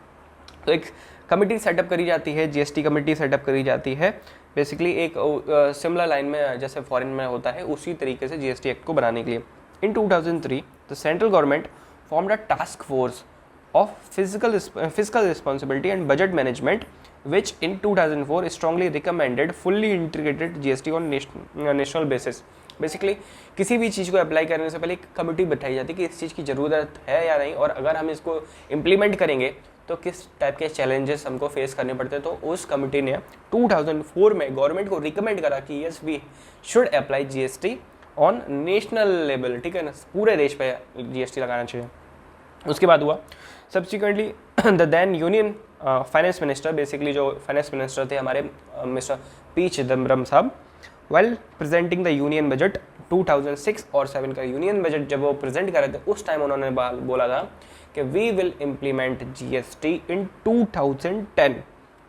तो एक कमिटी सेटअप करी जाती है, जीएसटी कमिटी सेटअप करी जाती है, बेसिकली एक सिमिलर लाइन में जैसे फॉरेन में होता है उसी तरीके से जीएसटी एक्ट को बनाने के लिए। इन 2003 the central government formed a task force of fiscal responsibility and budget management, which in 2004 strongly recommended fully integrated GST on national basis। Basically किसी भी चीज़ को अप्लाई करने से पहले एक कमिटी बैठाई जाती है कि इस चीज़ की ज़रूरत है या नहीं, और अगर हम इसको इम्प्लीमेंट करेंगे तो किस टाइप के चैलेंजेस हमको फेस करने पड़ते हैं। तो उस कमिटी ने 2004 में गवर्नमेंट को रिकमेंड करा कि yes we should apply GST on national level, ठीक है ना, पूरे देश पे जीएसटी लगाना चाहिए। उसके बाद हुआ subsequently the then union finance minister, basically जो फाइनेंस मिनिस्टर थे हमारे मिस्टर पी चिदम्बरम साहब, well presenting the union budget 2006 और 7 का यूनियन बजट जब वो प्रेजेंट कर रहे थे उस टाइम उन्होंने बोला था कि we will implement GST in 2010,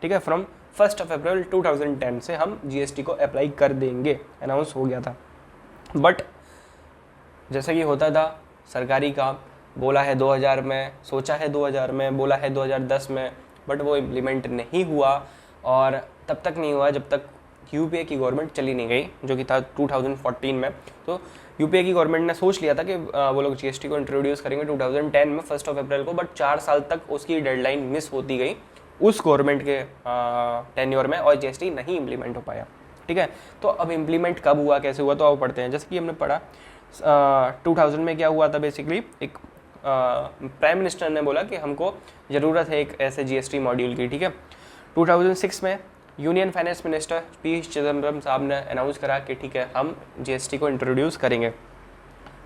ठीक है, फ्रॉम 1 अप्रैल 2010 से हम जीएसटी को अप्लाई कर देंगे, अनाउंस हो गया था। बट जैसा कि होता था सरकारी काम, बोला है 2000 में, सोचा है 2000 में, बोला है 2010 में, बट वो इम्प्लीमेंट नहीं हुआ, और तब तक नहीं हुआ जब तक यूपीए की गवर्नमेंट चली नहीं गई, जो कि था 2014 में। तो यूपीए की गवर्नमेंट ने सोच लिया था कि वो लोग जीएसटी को इंट्रोड्यूस करेंगे 2010 में 1 अप्रैल को, बट 4 साल तक उसकी डेडलाइन मिस होती गई उस गवर्नमेंट के टेन्योर में, और जीएसटी नहीं इम्प्लीमेंट हो पाया, ठीक है। तो अब इम्प्लीमेंट कब हुआ, कैसे हुआ, तो अब पढ़ते हैं। जैसे कि हमने पढ़ा 2000 में क्या हुआ था, बेसिकली एक प्राइम मिनिस्टर ने बोला कि हमको ज़रूरत है एक ऐसे जीएसटी मॉड्यूल की, ठीक है। 2006 में union finance minister P Chidambaram साहब ने अनाउंस करा कि ठीक है हम जीएसटी को इंट्रोड्यूस करेंगे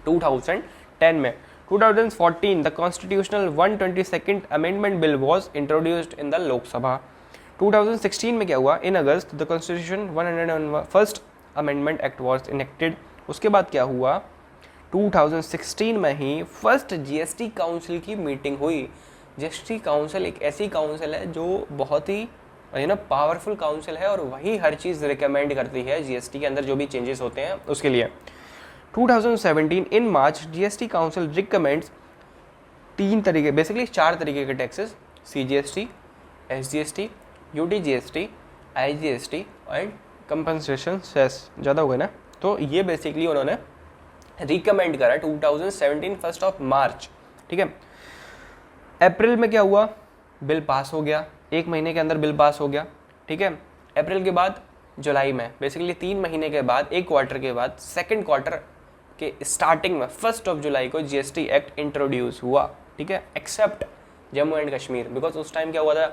2010 में। 2014 the constitutional 122nd amendment bill was introduced in the Lok Sabha. 2016 में क्या हुआ, in August the constitution 101st amendment act was enacted. उसके बाद क्या हुआ, 2016 में ही फर्स्ट जीएसटी काउंसिल की मीटिंग हुई। जीएसटी काउंसिल एक ऐसी काउंसिल है जो बहुत ही पावरफुल काउंसिल है, और वही हर चीज़ रिकमेंड करती है जीएसटी के अंदर जो भी चेंजेस होते हैं उसके लिए। 2017 in March GST council recommends 3 तरीके, बेसिकली 4 तरीके के taxes, CGST, SGST, UTGST, IGST and compensation cess. ज़्यादा हो गए ना, तो ये बेसिकली उन्होंने रिकमेंड करा 2017 1 मार्च, ठीक है। अप्रैल में क्या हुआ, बिल पास हो गया, 1 महीने के अंदर बिल पास हो गया, ठीक है। अप्रैल के बाद जुलाई में, बेसिकली 3 महीने के बाद, 1 क्वार्टर के बाद, 2nd क्वार्टर के स्टार्टिंग में 1 जुलाई को जीएसटी एक्ट इंट्रोड्यूस हुआ, ठीक है, except Jammu and Kashmir, because उस टाइम क्या हुआ था,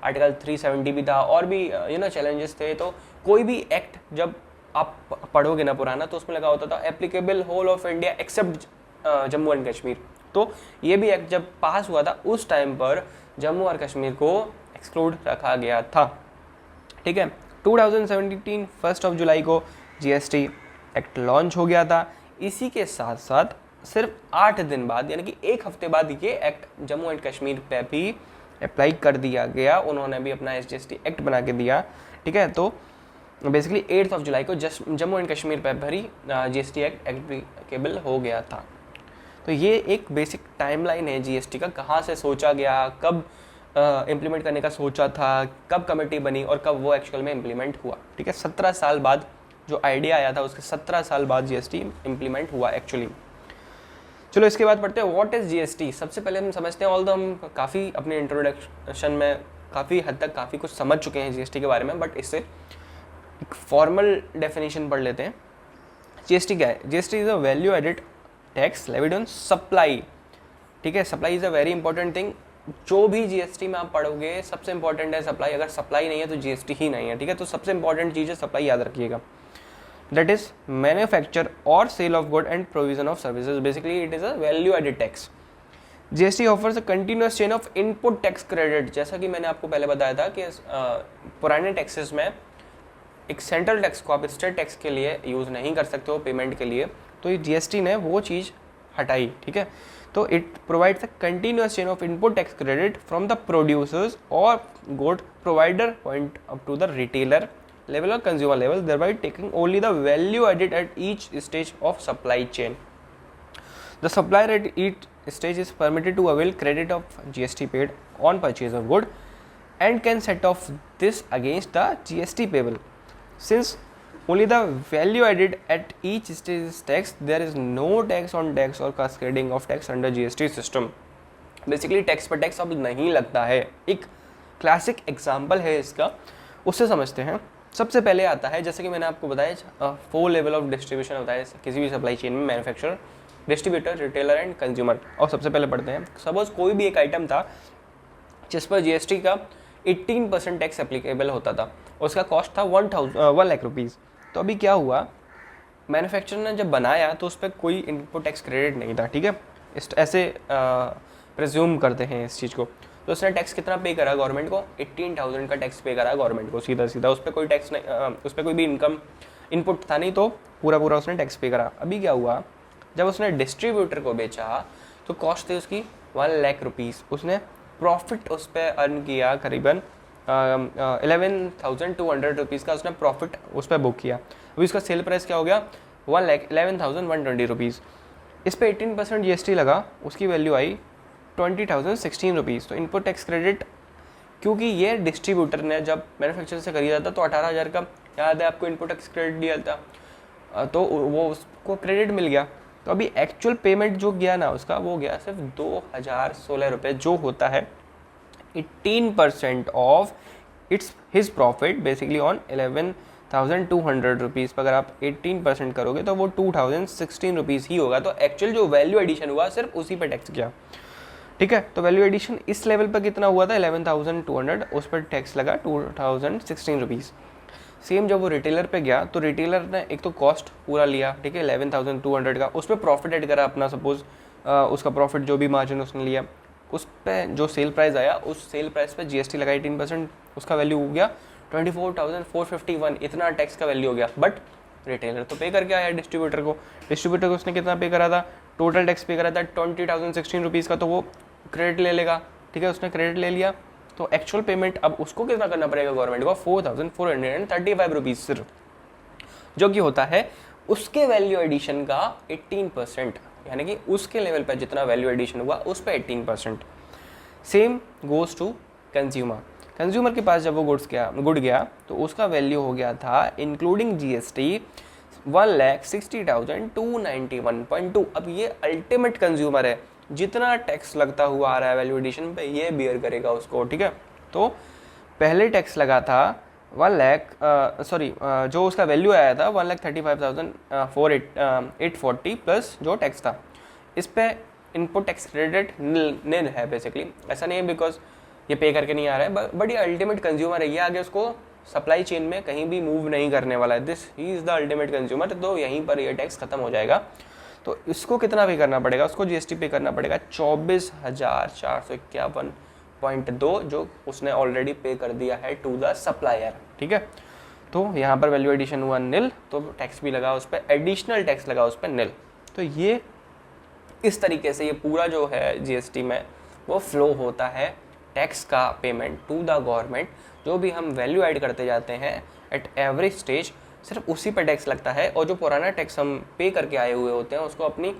आर्टिकल 370 भी था और भी चैलेंजेस थे। तो कोई भी एक्ट जब आप पढ़ोगे ना पुराना, तो उसमें लगा होता था applicable whole of India except Jammu and Kashmir. तो ये भी एक्ट जब पास हुआ था उस टाइम पर जम्मू और कश्मीर को एक्सक्लूड रखा गया था, ठीक है। 2017 1 जुलाई को जीएसटी एक्ट लॉन्च हो गया था। इसी के साथ साथ सिर्फ 8 दिन बाद यानी कि 1 हफ्ते बाद ये एक्ट जम्मू एंड कश्मीर पे भी अप्लाई कर दिया गया, उन्होंने भी अपना SGST एक्ट बना के दिया, ठीक है। तो बेसिकली 8 जुलाई को जम्मू एंड कश्मीर पे भरी GST एक्ट एप्लीकेबल हो गया था। तो ये एक बेसिक टाइमलाइन है GST का, कहाँ से सोचा गया, कब इम्प्लीमेंट करने का सोचा था, कब कमेटी बनी और कब वो एक्चुअल में इम्प्लीमेंट हुआ, ठीक है। 17 साल बाद जो आइडिया आया था उसके 17 साल बाद GST इम्प्लीमेंट हुआ एक्चुअली। चलो इसके बाद पढ़ते हैं व्हाट इज़ GST। सबसे पहले हम समझते हैं, ऑल्दो हम काफ़ी अपने इंट्रोडक्शन में काफ़ी हद तक काफ़ी कुछ समझ चुके हैं GST के बारे में, बट इससे एक फॉर्मल डेफिनेशन पढ़ लेते हैं। GST क्या है? GST is a value added tax levied on supply, ठीक है। Supply is a very important thing. जो भी GST में आप पढ़ोगे सबसे इंपॉर्टेंट है सप्लाई। अगर सप्लाई नहीं है तो GST ही नहीं है, ठीक है। तो सबसे इंपॉर्टेंट चीज़ है सप्लाई, याद रखिएगा। That is manufacture or sale of good and provision of services. Basically, it is a value-added tax. GST offers a continuous chain of input tax credit. जैसा कि मैंने आपको पहले बताया था कि पुराने टैक्सेस में एक सेंट्रल टैक्स को आप स्टेट टैक्स के लिए यूज़ नहीं कर सकते हो पेमेंट के लिए, तो ये GST ने वो चीज़ हटाई, ठीक है। तो it provides a continuous chain of input tax credit from the producers और good provider point up to the retailer level or consumer level, thereby taking only the value added at each stage of supply chain. The supplier at each stage is permitted to avail credit of GST paid on purchase of good and can set off this against the GST payable. Since only the value added at each stage is taxed, there is no tax on tax or cascading of tax under GST system. Basically tax पर tax अब नहीं लगता है। एक classic example है इसका, उससे समझते हैं। सबसे पहले आता है, जैसे कि मैंने आपको बताया 4 लेवल ऑफ डिस्ट्रीब्यूशन होता है किसी भी सप्लाई चेन में, manufacturer, distributor, retailer and consumer. और सबसे पहले पढ़ते हैं, सपोज कोई भी एक आइटम था जिस पर GST का 18% टैक्स एप्लीकेबल होता था, उसका कॉस्ट था 1 लाख रुपीज़। तो अभी क्या हुआ, मैन्युफैक्चरर ने जब बनाया तो उस पर कोई इनपुट टैक्स क्रेडिट नहीं था, ठीक है। ऐसे प्रिज्यूम करते हैं इस चीज़ को। तो उसने टैक्स कितना पे करा गवर्नमेंट को? 18,000 का टैक्स पे करा गवर्नमेंट को, सीधा सीधा। उस पर कोई टैक्स नहीं, उस पर कोई भी इनकम इनपुट था नहीं, तो पूरा पूरा उसने टैक्स पे करा। अभी क्या हुआ, जब उसने डिस्ट्रीब्यूटर को बेचा तो कॉस्ट थी उसकी 1 लाख रुपीज़। उसने प्रॉफिट उस पर अर्न किया करीबन 11,200 रुपीज़ का उसने प्रॉफिट उस पर बुक किया। अभी उसका सेल प्राइस क्या हो गया? 1,11,120 रुपीज़। इस पर 18% GST लगा, उसकी वैल्यू आई 20,016 रुपीज़। तो इनपुट टैक्स क्रेडिट, क्योंकि ये डिस्ट्रीब्यूटर ने जब मैन्युफैक्चरर से खरीदा था तो 18,000 का, याद है आपको, इनपुट टैक्स क्रेडिट दिया था, तो वो उसको क्रेडिट मिल गया। तो अभी एक्चुअल पेमेंट जो गया ना उसका, वो गया सिर्फ 2,016 रुपये, जो होता है 18% of its his profit basically on 11,200 rupees पर अगर आप 18% करोगे तो वो 2,016 रुपीज़ ही होगा। तो एक्चुअल जो वैल्यू एडिशन हुआ सिर्फ उसी पर टैक्स गया, ठीक है। तो वैल्यू एडिशन इस लेवल पर कितना हुआ था? 11,200, उस पर टैक्स लगा 2,016 रुपीज़। सेम जब वो रिटेलर पे गया तो रिटेलर ने एक तो कॉस्ट पूरा लिया, ठीक है, 11,200 का, उस पर प्रॉफिट ऐड करा अपना, सपोज उसका प्रॉफिट जो भी मार्जिन उसने लिया, उस पर जो सेल प्राइस आया उस सेल प्राइस पे GST लगा 18%, उसका वैल्यू हो गया 24,451। इतना टैक्स का वैल्यू हो गया। बट रिटेलर तो पे करके आया डिस्ट्रीब्यूटर को उसने कितना पे करा था? टोटल टैक्स पे करा था 20,016 रुपीज़ का, तो वो क्रेडिट ले लेगा, ठीक है। उसने क्रेडिट ले लिया तो एक्चुअल पेमेंट अब उसको कितना करना पड़ेगा गवर्नमेंट को? 4,435 रुपीज़ सिर्फ, जो कि होता है उसके वैल्यू एडिशन का 18%, यानी कि उसके लेवल पर जितना वैल्यू एडिशन हुआ उस पर 18%। सेम गोज टू कंज्यूमर के पास जब वो गुड गया तो उसका वैल्यू हो गया था इंक्लूडिंग GST 1,60,291.2। अब ये अल्टीमेट कंज्यूमर है, जितना टैक्स लगता हुआ आ रहा है वैल्यू एडिशन पे ये बियर करेगा उसको, ठीक है। तो पहले टैक्स लगा था 1 लाख, जो उसका वैल्यू आया था 1,35,840 प्लस जो टैक्स था, इस पे इनपुट टैक्स क्रेडिट निल है बेसिकली। ऐसा नहीं है बिकॉज ये पे करके नहीं आ रहा है, बट ये अल्टीमेट कंज्यूमर है, ये आगे उसको सप्लाई चेन में कहीं भी मूव नहीं करने वाला है। This he is the ultimate consumer. तो यहीं पर ये टैक्स खत्म हो जाएगा। तो इसको कितना पे करना पड़ेगा? उसको GST पे करना पड़ेगा 24,451.2, जो उसने ऑलरेडी पे कर दिया है टू द सप्लायर, ठीक है। तो यहाँ पर वैल्यू एडिशन हुआ निल, तो टैक्स भी लगा उस पर, एडिशनल टैक्स लगा उस पर निल। तो ये इस तरीके से ये पूरा जो है जीएसटी में वो फ्लो होता है टैक्स का पेमेंट टू द गवर्नमेंट। जो भी हम वैल्यू ऐड करते जाते हैं एट एवरी स्टेज सिर्फ उसी पे टैक्स लगता है, और जो पुराना टैक्स हम पे करके आए हुए होते हैं उसको अपनी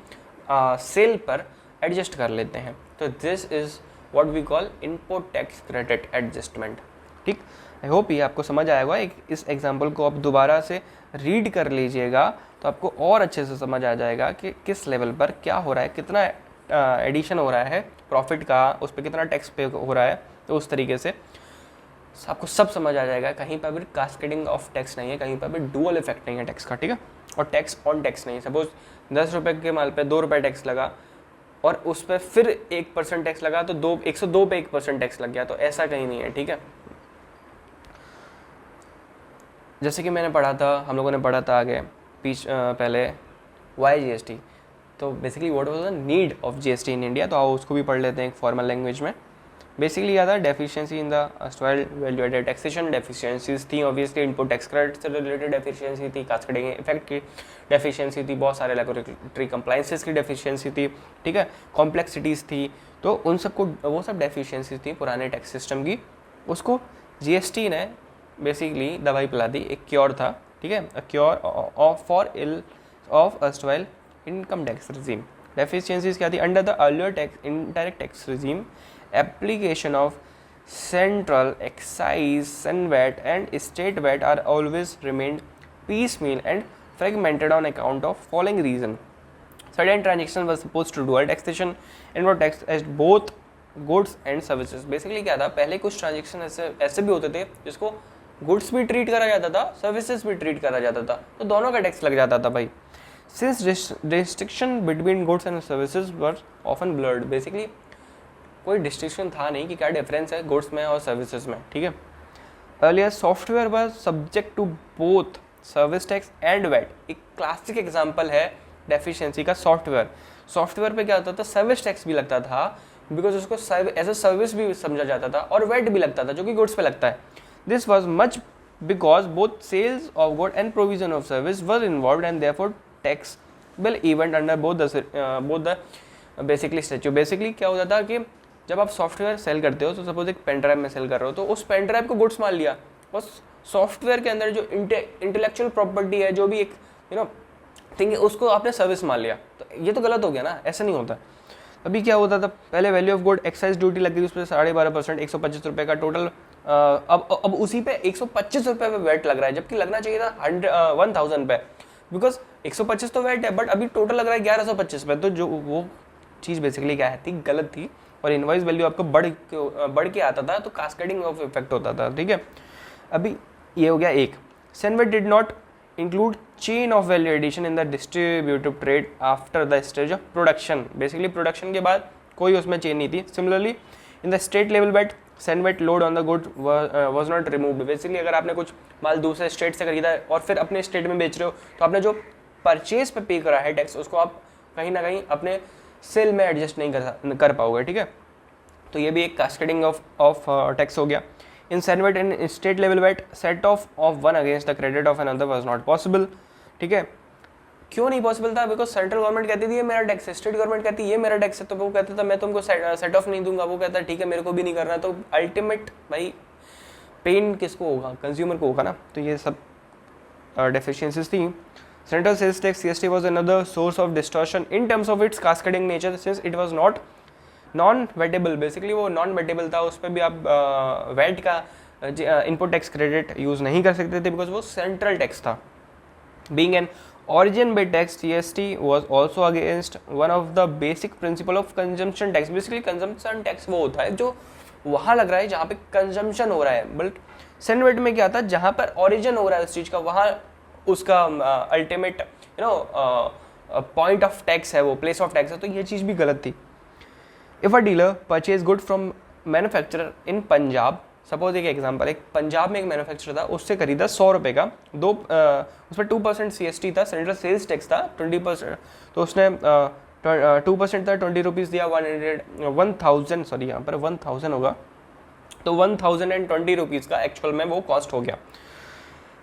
सेल पर एडजस्ट कर लेते हैं। तो this is what we call input tax credit adjustment. ठीक, आई होप ये आपको समझ आएगा। इस एग्जाम्पल को आप दोबारा से रीड कर लीजिएगा तो आपको और अच्छे से समझ आ जाएगा कि किस लेवल पर क्या हो रहा है, कितना एडिशन हो रहा है प्रॉफिट का, उस पर कितना टैक्स पे हो रहा है। तो उस तरीके से आपको सब समझ आ जाएगा। कहीं पर भी कास्केडिंग ऑफ टैक्स नहीं है, कहीं पर भी डुअल इफेक्ट नहीं है टैक्स का, ठीक है। और टैक्स ऑन टैक्स नहीं है। सपोज 10 रुपये के माल पे 2 रुपये टैक्स लगा और उस पर फिर 1% टैक्स लगा तो 102 पे 1% टैक्स लग गया, तो ऐसा कहीं नहीं है, ठीक है। जैसे कि मैंने पढ़ा था, हम लोगों ने पढ़ा था आगे पहले वाई जीएसटी। तो basically what was the need of GST in India, तो आओ उसको भी पढ़ लेते हैं एक फॉर्मल लैंग्वेज में। बेसिकली याद है deficiency in the erstwhile value added taxation deficiencies थी, ऑब्वियसली इनपुट टैक्स क्रेडिट से रिलेटेड डेफिशिएंसी थी, कास्केडिंग इफेक्ट की डेफिशिएंसी थी, बहुत सारे रेगुलेटरी कंप्लायंसेस की डेफिशिएंसी थी, ठीक है, कॉम्प्लेक्सिटीज़ थी। तो उन सबको वो सब डेफिशिएंसी थी पुराने टैक्स सिस्टम की, उसको जीएसटी ने बेसिकली दवाई पिला दी, एक क्योर था, ठीक है, a cure for ill of erstwhile income tax regime. Deficiencies क्या थी? Under the earlier tax indirect tax regime application of central excise and VAT and state VAT are always remained piecemeal and fragmented on account of following reason. Certain transactions were supposed to dual taxation and were taxed as both goods and services. Basically क्या था, पहले कुछ transaction ऐसे भी होते थे जिसको goods भी ट्रीट करा जाता था, सर्विसेज भी ट्रीट करा जाता था, तो दोनों का टैक्स लग जाता था भाई। Since restriction between goods and services were often blurred, basically कोई डिस्टिंक्शन था नहीं कि क्या डिफरेंस है गुड्स में और सर्विसेज में, ठीक है। Earlier software was subject to both service tax and VAT. एक क्लासिक एग्जांपल है डेफिशिएंसी का सॉफ्टवेयर पे क्या होता था, सर्विस टैक्स भी लगता था बिकॉज उसको एज अ सर्विस भी समझा जाता था, और वैट भी लगता था जो कि गुड्स पे लगता है। This was much because both sales of good and provision of service were involve and therefore tax bill event under both the basically statute. Basically क्या होता था कि जब आप सॉफ्टवेयर सेल करते हो, तो सपोज एक पेन ड्राइव में सेल कर रहे हो, तो उस पेन ड्राइव को गुड्स मान लिया, बस सॉफ्टवेयर के अंदर जो इंटेलेक्चुअल प्रॉपर्टी है, जो भी एक थिंग है, उसको आपने सर्विस मान लिया। तो ये तो गलत हो गया ना, ऐसा नहीं होता। अभी क्या होता था, पहले value of good excise duty लगी थी, उस पर 12.5% 125 रुपये का टोटल। अब उसी पे 125 रुपये पे वैट लग रहा है, जबकि लगना चाहिए था 1000 पे, बिकॉज 125 तो वैट है, बट अभी टोटल लग रहा है 1125 पे। तो जो वो चीज़ बेसिकली क्या है थी, गलत थी, और इनवॉइस वैल्यू आपको बढ़ के आता था, तो कास्केडिंग ऑफ इफेक्ट होता था, ठीक है। अभी ये हो गया एक। CENVAT did not include chain of value addition in the distributive trade after the stage of production. Basically production के बाद कोई उसमें चेन नहीं थी। Similarly in the state level VAT CENVAT load on the good was not removed. Basically अगर आपने कुछ माल दूसरे स्टेट से खरीदा है और फिर अपने स्टेट में बेच रहे हो, तो आपने जो परचेज पे करा है टैक्स, उसको आप कहीं ना कहीं अपने सेल में एडजस्ट नहीं कर पाओगे, ठीक है। तो ये भी एक कास्केडिंग ऑफ टैक्स हो गया। In CENVAT and state level VAT set off one against the credit of another was not possible, ठीक है। क्यों नहीं पॉसिबल था? बिकॉज सेंट्रल गवर्नमेंट कहती थी ये मेरा टैक्स है, स्टेट गवर्नमेंट कहती है ये मेरा टैक्स है, तो वो कहता था मैं तुमको सेट ऑफ नहीं दूंगा, वो कहता है ठीक है मेरे को भी नहीं करना। तो अल्टीमेट भाई पेन किसको होगा? कंज्यूमर को होगा ना। तो ये सब डेफिशिएंसीज थी। Central sales tax CST was another source of distortion in terms of its cascading nature, since it was not non-wettable. Basically वो non-wettable था, उस पर भी आप वैट का इनपुट टैक्स क्रेडिट यूज़ नहीं कर सकते थे, बिकॉज वो सेंट्रल टैक्स था। Being an origin based tax, GST was also against one of the basic principle of consumption tax. Basically consumption tax वो होता है जो वहाँ लग रहा है जहाँ पे कंजम्पशन हो रहा है, बट सेनवेट में क्या था, जहाँ पर ऑरिजिन हो रहा है उस चीज़ का, वहाँ उसका अल्टीमेट पॉइंट ऑफ टैक्स है, वो प्लेस ऑफ टैक्स है। तो ये चीज़ भी गलत थी। If a dealer purchase good from manufacturer in Punjab, suppose एक एग्जांपल, एक पंजाब में एक मैन्युफैक्चरर था, उससे खरीदा 100 रुपये का, उस पर 2% CST था, सेंट्रल सेल्स टैक्स था 20%, तो उसने 2% था 20 रुपीज़ दिया, 1000 सॉरी यहाँ पर 1000 होगा, तो 1020 रुपीज़ का एक्चुअल में वो कॉस्ट हो गया।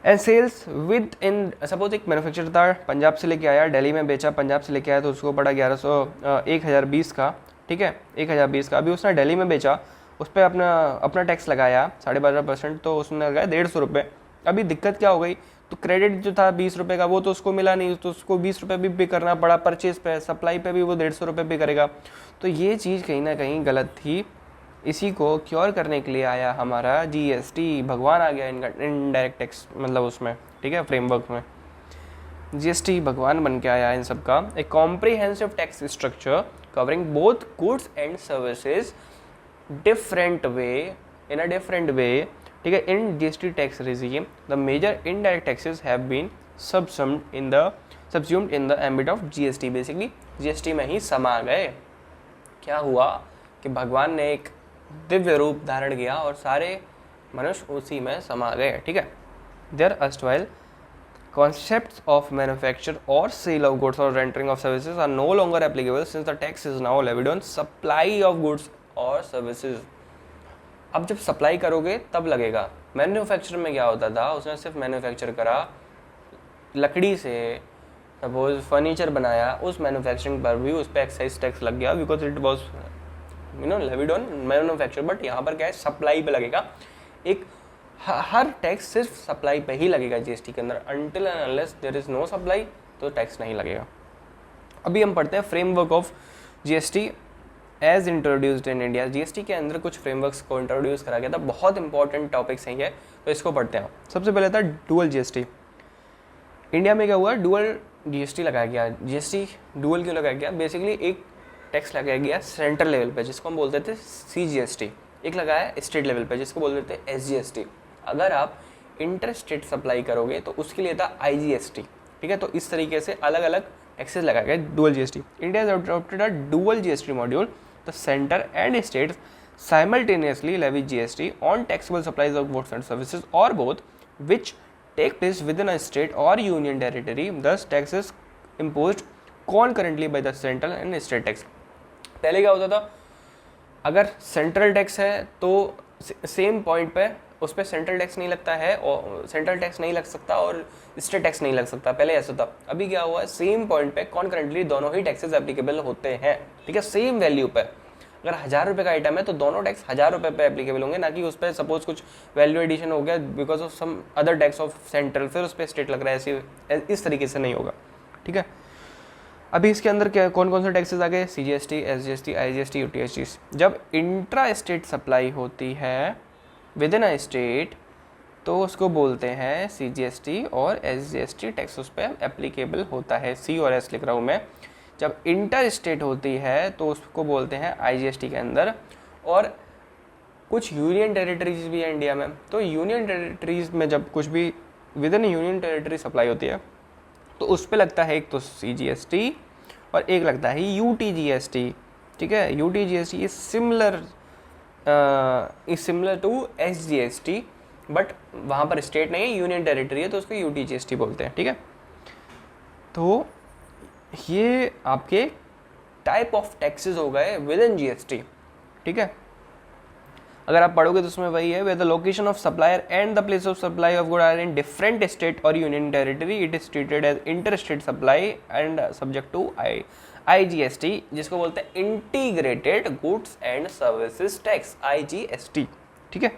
And sales within, suppose एक मैन्युफैक्चरर था, पंजाब से लेके आया, दिल्ली में बेचा, पंजाब से लेके आया तो उसको पड़ा 1020 का, ठीक है, 1020 का। अभी उसने दिल्ली में बेचा, उस पर अपना टैक्स लगाया 12.5%, तो उसने लगाया 150 रुपये। अभी दिक्कत क्या हो गई, तो क्रेडिट जो था 20 रुपये का वो तो उसको मिला नहीं, तो उसको 20 रुपये भी पे करना पड़ा परचेज पे, सप्लाई पे भी वो 150 रुपये पे करेगा। तो ये चीज़ कहीं ना कहीं गलत थी। इसी को क्योर करने के लिए आया हमारा जीएसटी, भगवान आ गया इनडायरेक्ट टैक्स मतलब उसमें, ठीक है, फ्रेमवर्क में जीएसटी भगवान बन के आया इन सब का। A comprehensive tax structure covering both goods and services different way, in a different way, ठीक है। In GST tax regime the major indirect taxes have been subsumed in the ambit of GST. Basically GST में ही समा गए। क्या हुआ कि भगवान ने एक दिव्य रूप धारण किया और सारे मनुष्य उसी में समा गए, ठीक है। There erstwhile concepts of manufacture or sale of goods or rendering of services are no longer applicable since the tax is now levied on supply of goods or services। अब जब सप्लाई करोगे तब लगेगा। मैन्युफैक्चर में क्या होता था, उसने सिर्फ मैन्युफैक्चर करा, लकड़ी से सपोज फर्नीचर बनाया, उस मैन्युफैक्चरिंग पर भी उस पर एक्साइज टैक्स लग गया because it was levied on manufacture. But यहाँ पर क्या है, सप्लाई पे लगेगा। एक हर टैक्स सिर्फ सप्लाई पे ही लगेगा जीएसटी के अंदर, until and unless there is no supply तो टैक्स नहीं लगेगा। अभी हम पढ़ते हैं framework of GST as introduced in India. GST के अंदर कुछ फ्रेमवर्क्स को इंट्रोड्यूस करा गया था, बहुत इंपॉर्टेंट टॉपिक्स हैं ये, तो इसको पढ़ते हैं। सबसे पहले था डुअल जीएसटी। इंडिया में क्या हुआ, डुअल जीएसटी लगाया गया। जीएसटी डुअल क्यों लगाया गया, बेसिकली एक टैक्स लगाया गया सेंट्रल लेवल पे जिसको हम बोलते थे सीजीएसटी, एक लगाया स्टेट लेवल पे जिसको बोलते थे एसजीएसटी। अगर आप इंटर स्टेट सप्लाई करोगे तो उसके लिए था आईजीएसटी, ठीक है। तो इस तरीके से अलग अलग टैक्सेस लगाए गए dual GST. India has adopted a dual GST module, the centre and states simultaneously levy GST on taxable supplies of goods and services or both which take place within a state or union territory, thus taxes imposed concurrently by the central and state tax। पहले क्या होता था, अगर central tax है तो same point पे उस पर सेंट्रल टैक्स नहीं लगता है, और सेंट्रल टैक्स नहीं लग सकता और स्टेट टैक्स नहीं लग सकता, पहले ऐसा था। अभी क्या हुआ है, सेम पॉइंट पे कॉन्करेंटली दोनों ही टैक्सेस एप्लीकेबल होते हैं, ठीक है, सेम वैल्यू पे। अगर 1000 रुपये का आइटम है तो दोनों टैक्स 1000 रुपये पे एप्लीकेबल होंगे, ना कि उस पर सपोज कुछ वैल्यू एडिशन हो गया because of some other tax of central, फिर उस पर स्टेट लग रहा है, ऐसे इस तरीके से नहीं होगा, ठीक है। अभी इसके अंदर क्या कौन कौन से टैक्सेस आ गए, सीजीएसटी, एसजीएसटी, आईजीएसटी, यूटीएसटी। जब इंट्रा स्टेट सप्लाई होती है विद इन अ स्टेट तो उसको बोलते हैं सीजीएसटी और एसजीएसटी टैक्स उस पर एप्लीकेबल होता है, सी और एस लिख रहा हूँ मैं। जब इंटर स्टेट होती है तो उसको बोलते हैं आईजीएसटी के अंदर। और कुछ यूनियन टेरिटरीज भी है इंडिया में, तो यूनियन टेरिटरीज में जब कुछ भी with in union territory supply होती है तो उस पर लगता है एक तो सीजीएसटी और एक लगता है यूटीजीएसटी, ठीक है। UTGST is similar to SGST, but वहाँ पर स्टेट नहीं है, यूनियन टेरिटरी है, तो उसको यूटीजीएसटी बोलते हैं, ठीक है। तो ये आपके टाइप ऑफ टैक्सेस हो गए विद इन जीएसटी, ठीक है। अगर आप पढ़ोगे तो उसमें वही है, where the location of supplier and the place of supply of good are in different state और union territory, it is treated as inter state supply and subject to IGST, जिसको बोलते हैं integrated goods and services tax, IGST, ठीक है।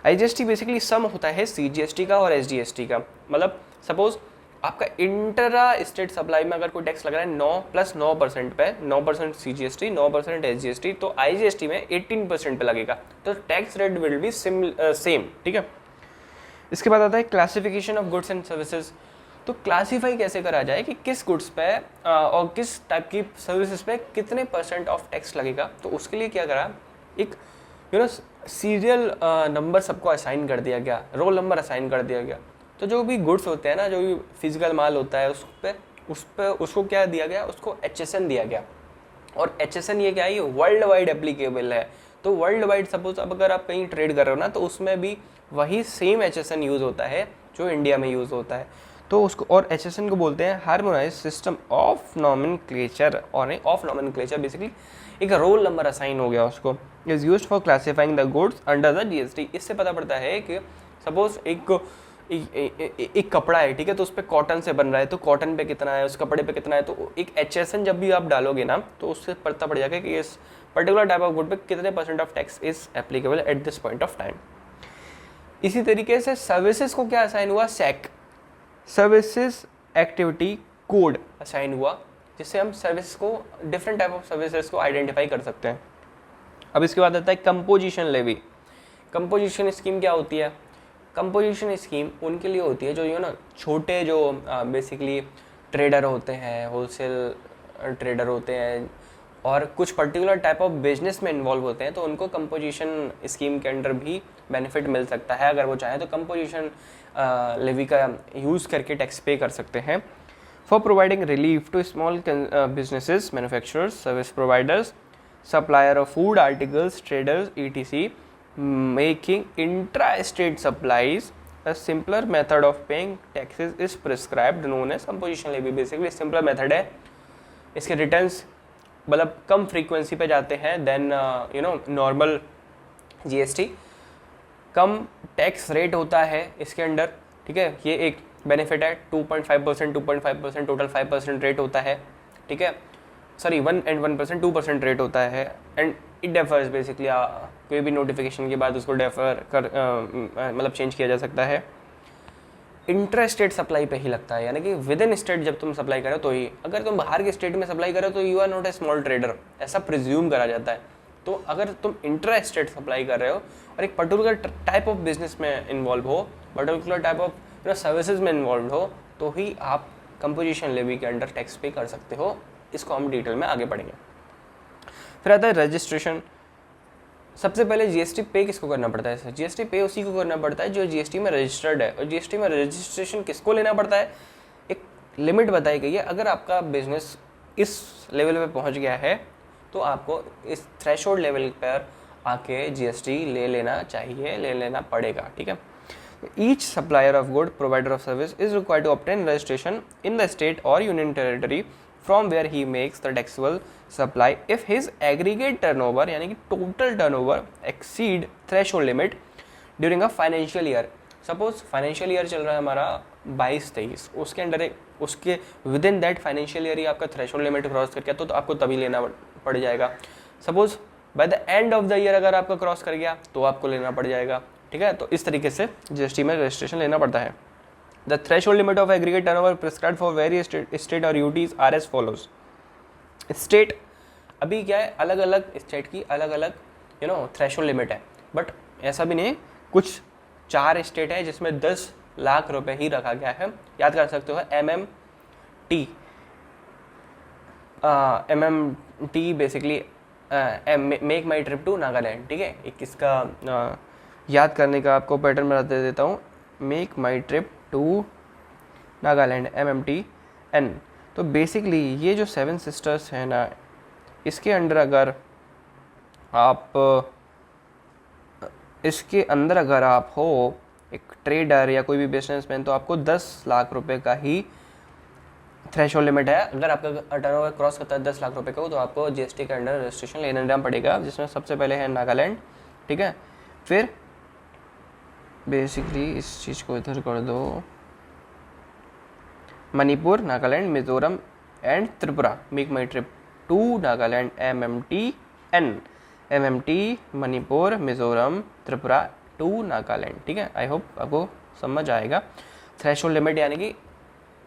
IGST basically some होता है CGST का और एसजीएसटी का। मतलब सपोज आपका इंटरा स्टेट सप्लाई में अगर कोई टैक्स लग रहा है 9 + 9% पे, 9% सीजीएसटी, 9% एसजीएसटी, तो आईजीएसटी में 18% पे लगेगा, तो tax rate will be same, ठीक है। इसके बाद आता है classification of goods and services. तो क्लासीफाई कैसे करा जाए कि किस गुड्स पे और किस टाइप की सर्विसेज पे कितने % ऑफ टैक्स लगेगा। तो उसके लिए क्या करा, एक सीरियल नंबर सबको असाइन कर दिया गया, रोल नंबर असाइन कर दिया गया। तो जो भी गुड्स होते हैं ना, जो भी फिजिकल माल होता है उस पे उसको क्या दिया गया, उसको HSN दिया गया। और HSN ये क्या है, ये वर्ल्ड वाइड एप्लीकेबल है। तो वर्ल्ड वाइड सपोज अब अगर आप कहीं ट्रेड कर रहे हो ना, तो उसमें भी वही सेम HSN यूज़ होता है जो इंडिया में यूज़ होता है। तो उसको और HSN को बोलते हैं हार्मोनाइज सिस्टम ऑफ नॉमेनक्लेचर। और ऑफ नॉमेनक्लेचर बेसिकली एक रोल नंबर असाइन हो गया उसको, is used for classifying the goods under the GST. इससे पता पड़ता है कि सपोज एक एक कपड़ा है, ठीक है, तो उस पर कॉटन से बन रहा है, तो कॉटन पे कितना है, उस कपड़े पे कितना है, तो एक HSN जब भी आप डालोगे ना तो उससे पता पड़ जाएगा कि इस पर्टिकुलर टाइप ऑफ गुड पे कितने % of tax is applicable at this point of time. इसी तरीके से सर्विसेज को क्या असाइन हुआ, SAC, services activity code assign हुआ, जिससे हम सर्विस को, डिफरेंट टाइप ऑफ सर्विसेज को आइडेंटिफाई कर सकते हैं। अब इसके बाद आता है कंपोजिशन लेवी। कंपोजिशन स्कीम क्या होती है? कंपोजिशन स्कीम उनके लिए होती है जो ना छोटे, जो बेसिकली ट्रेडर होते हैं, होलसेल ट्रेडर होते हैं और कुछ पर्टिकुलर टाइप ऑफ बिजनेस में इन्वॉल्व होते हैं, तो उनको कंपोजिशन स्कीम के अंडर भी बेनिफिट मिल सकता है। अगर वो चाहें तो कंपोजिशन लेवी का यूज़ करके टैक्स पे कर सकते हैं। For providing relief to small businesses, manufacturers, service providers, supplier of food articles, traders, etc., making intra-state supplies, a simpler method of paying taxes is prescribed, known as composition levy. Basically simpler method है, इसके returns मतलब कम frequency पे जाते हैं then normal GST, कम tax rate होता है इसके under, ठीक है, ये एक बेनिफिट है। 2.5% टोटल 5% रेट होता है, ठीक है, सॉरी 1% 2% रेट होता है एंड इट डेफर्स बेसिकली, कोई भी नोटिफिकेशन के बाद उसको डेफर कर मतलब चेंज किया जा सकता है। इंटर स्टेट सप्लाई पे ही लगता है, यानी कि विद इन स्टेट जब तुम सप्लाई करो तो ही, अगर तुम बाहर के स्टेट में सप्लाई करो तो you are not a small trader, ऐसा प्रिज्यूम करा जाता है। तो अगर तुम इंटर स्टेट सप्लाई कर रहे हो और एक पर्टिकुलर टाइप ऑफ बिजनेस में इन्वॉल्व हो, पर्टिकुलर टाइप ऑफ सर्विसेज में इन्वॉल्व हो, तो ही आप कंपोजिशन लेवी के अंडर टैक्स पे कर सकते हो। इसको हम डिटेल में आगे पढ़ेंगे। फिर आता है रजिस्ट्रेशन। सबसे पहले GST पे किसको करना पड़ता है? GST पे उसी को करना पड़ता है जो GST में रजिस्टर्ड है। और GST में रजिस्ट्रेशन किसको लेना पड़ता है? एक लिमिट बताई गई है, अगर आपका बिजनेस इस लेवल पे पहुंच गया है तो आपको इस थ्रेशोल्ड लेवल पर आके GST ले लेना चाहिए, ले लेना पड़ेगा, ठीक है। Each supplier of good, provider of service is required to obtain registration in the state or union territory from where he makes the taxable supply if his aggregate turnover यानी कि total turnover exceed threshold limit during a financial year। Suppose financial year चल रहा है हमारा 22-23, उसके under उसके within that financial year ही आपका थ्रेशोल्ड लिमिट क्रॉस कर गया तो आपको तभी लेना पड़ जाएगा। Suppose by the end of the year अगर आपका क्रॉस कर गया तो आपको लेना पड़ जाएगा, ठीक है। तो इस तरीके से GST में रजिस्ट्रेशन लेना पड़ता है। The threshold limit of aggregate turnover prescribed for various state और UTs are as follows. State अभी क्या है, अलग अलग स्टेट की अलग अलग थ्रेशोल्ड लिमिट है, बट ऐसा भी नहीं, कुछ 4 स्टेट है जिसमें 10 लाख रुपए ही रखा गया है। याद कर सकते हो MMT basically make my trip to Nagaland, ठीक है। एक इसका याद करने का आपको पैटर्न बता देता हूँ, make my trip to Nagaland MMTN। तो बेसिकली ये जो 7 सिस्टर्स हैं ना, इसके अंदर अगर आप हो एक ट्रेडर या कोई भी बिजनेसमैन तो आपको 10 लाख रुपए का ही थ्रेशोल्ड लिमिट है। अगर आपका टर्नओवर क्रॉस करता है 10 लाख रुपए का तो आपको GST के अंडर रजिस्ट्रेशन लेना पड़ेगा, जिसमें सबसे पहले है नागालैंड, ठीक है। फिर बेसिकली इस चीज़ को इधर कर दो, Manipur, Nagaland, Mizoram and Tripura. Make my trip to Nagaland MMT Manipur, Mizoram, Tripura to Nagaland, ठीक है। आई होप आपको समझ आएगा। थ्रेशोल्ड लिमिट यानी कि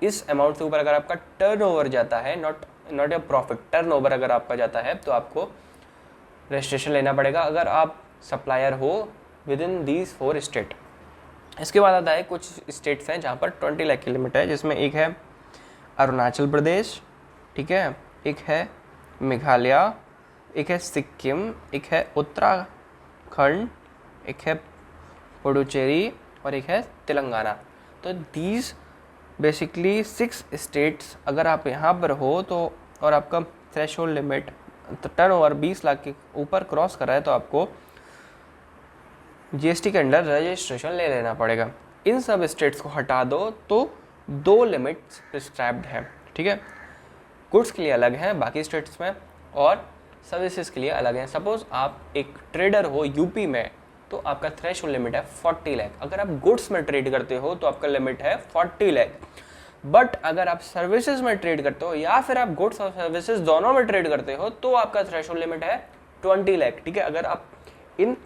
इस अमाउंट से ऊपर अगर आपका टर्नओवर जाता है, नॉट ए प्रॉफिट, टर्नओवर अगर आपका जाता है तो आपको रजिस्ट्रेशन लेना पड़ेगा अगर आप सप्लायर हो विद इन दीज 4 स्टेट। इसके बाद आता है कुछ स्टेट्स हैं जहाँ पर 20 लाख की लिमिट है, जिसमें एक है अरुणाचल प्रदेश, ठीक है, एक है मेघालय, एक है सिक्किम, एक है उत्तराखंड, एक है पुडुचेरी और एक है तेलंगाना। तो दीज बेसिकली 6 स्टेट्स अगर आप यहाँ पर हो तो और आपका थ्रेशोल्ड लिमिट टर्नओवर 20 लाख के ऊपर क्रॉस कर रहा है तो आपको GST के अंडर रजिस्ट्रेशन ले लेना पड़ेगा। इन सब स्टेट्स को हटा दो तो 2 लिमिट्स प्रिस्क्राइब्ड हैं, ठीक है। गुड्स के लिए अलग हैं बाकी स्टेट्स में और सर्विसेज के लिए अलग हैं। सपोज आप एक ट्रेडर हो यूपी में, तो आपका थ्रेशोल्ड लिमिट है 40 लाख। अगर आप गुड्स में ट्रेड करते हो तो आपका लिमिट है 40 लाख। बट अगर आप सर्विसेज में ट्रेड करते हो या फिर आप गुड्स और सर्विसेज दोनों में ट्रेड करते हो तो आपका थ्रेशोल्ड लिमिट है 20 लाख। ठीक है, अगर आप इन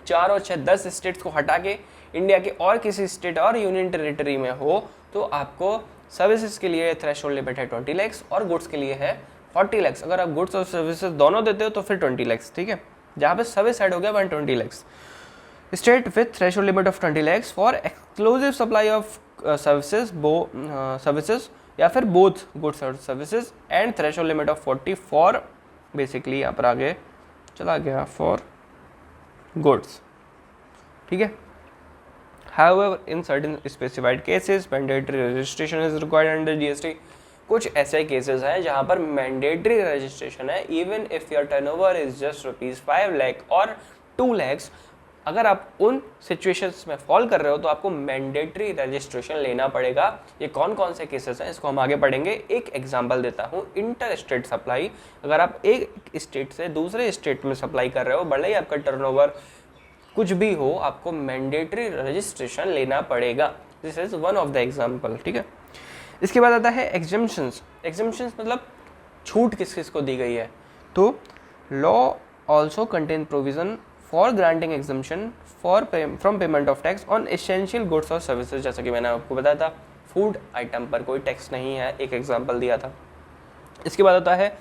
4 और 6 10 स्टेट्स को हटा के इंडिया के और किसी स्टेट और यूनियन टेरिटरी में हो तो आपको सर्विसेज के लिए थ्रेशोल्ड लिमिट है 20 लैक्स और गुड्स के लिए है 40 लैक्स। अगर आप गुड्स और सर्विसेज दोनों देते हो तो फिर 20 लैक्स। ठीक है, जहाँ पे सर्विस ऐड हो गया 120 lakhs. State with threshold limit of 20 lakhs for exclusive supply of services या फिर बोथ गुड्स और services and threshold limit of 40 for, basically यहाँ पर आगे चला गया, फॉर गुड्स। ठीक है, however in certain specified cases mandatory registration is required under GST। कुछ ऐसे केसेस हैं जहां पर मैंडेटरी रजिस्ट्रेशन है even if your turnover is just ₹5 lakh और 2 lakhs। अगर आप उन सिचुएशंस में फॉल कर रहे हो तो आपको मैंडेटरी रजिस्ट्रेशन लेना पड़ेगा। ये कौन कौन से केसेस हैं इसको हम आगे पढ़ेंगे। एक एग्जांपल देता हूँ, इंटर स्टेट सप्लाई। अगर आप एक स्टेट से दूसरे स्टेट में सप्लाई कर रहे हो, भले ही आपका टर्नओवर कुछ भी हो, आपको मैंडेटरी रजिस्ट्रेशन लेना पड़ेगा। This is one of the example. ठीक है, इसके बाद आता है एग्जम्पशंस। एग्जम्पशंस मतलब छूट किस किस को दी गई है। तो law also contain provision for granting exemption for from payment of tax on essential goods और सर्विसेज। जैसा कि मैंने आपको बताया था, फूड आइटम पर कोई टैक्स नहीं है, एक एग्जाम्पल दिया था। इसके बाद आता है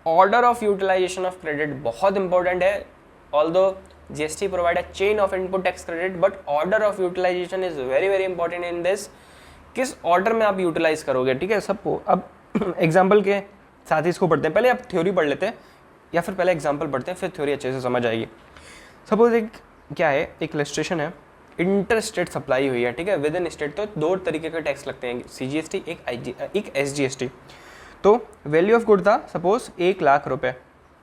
order of utilisation of credit. बहुत इंपॉर्टेंट है। Although GST provide a chain of input tax credit, but order of utilization is very very important in this। किस ऑर्डर में आप यूटिलाइज करोगे। ठीक है, सबको अब एग्जाम्पल के साथ ही इसको पढ़ते हैं। पहले आप थ्योरी पढ़ लेते हैं या फिर पहले एग्जाम्पल पढ़ते हैं, फिर थ्योरी अच्छे से समझ आएगी। सपोज एक क्या है, एक इलस्ट्रेशन है, इंटर स्टेट सप्लाई हुई है। ठीक है, विद इन स्टेट तो 2 तरीके के टैक्स लगते हैं, CGST एक SGST। तो वैल्यू ऑफ गुड था सपोज 1 लाख रुपये,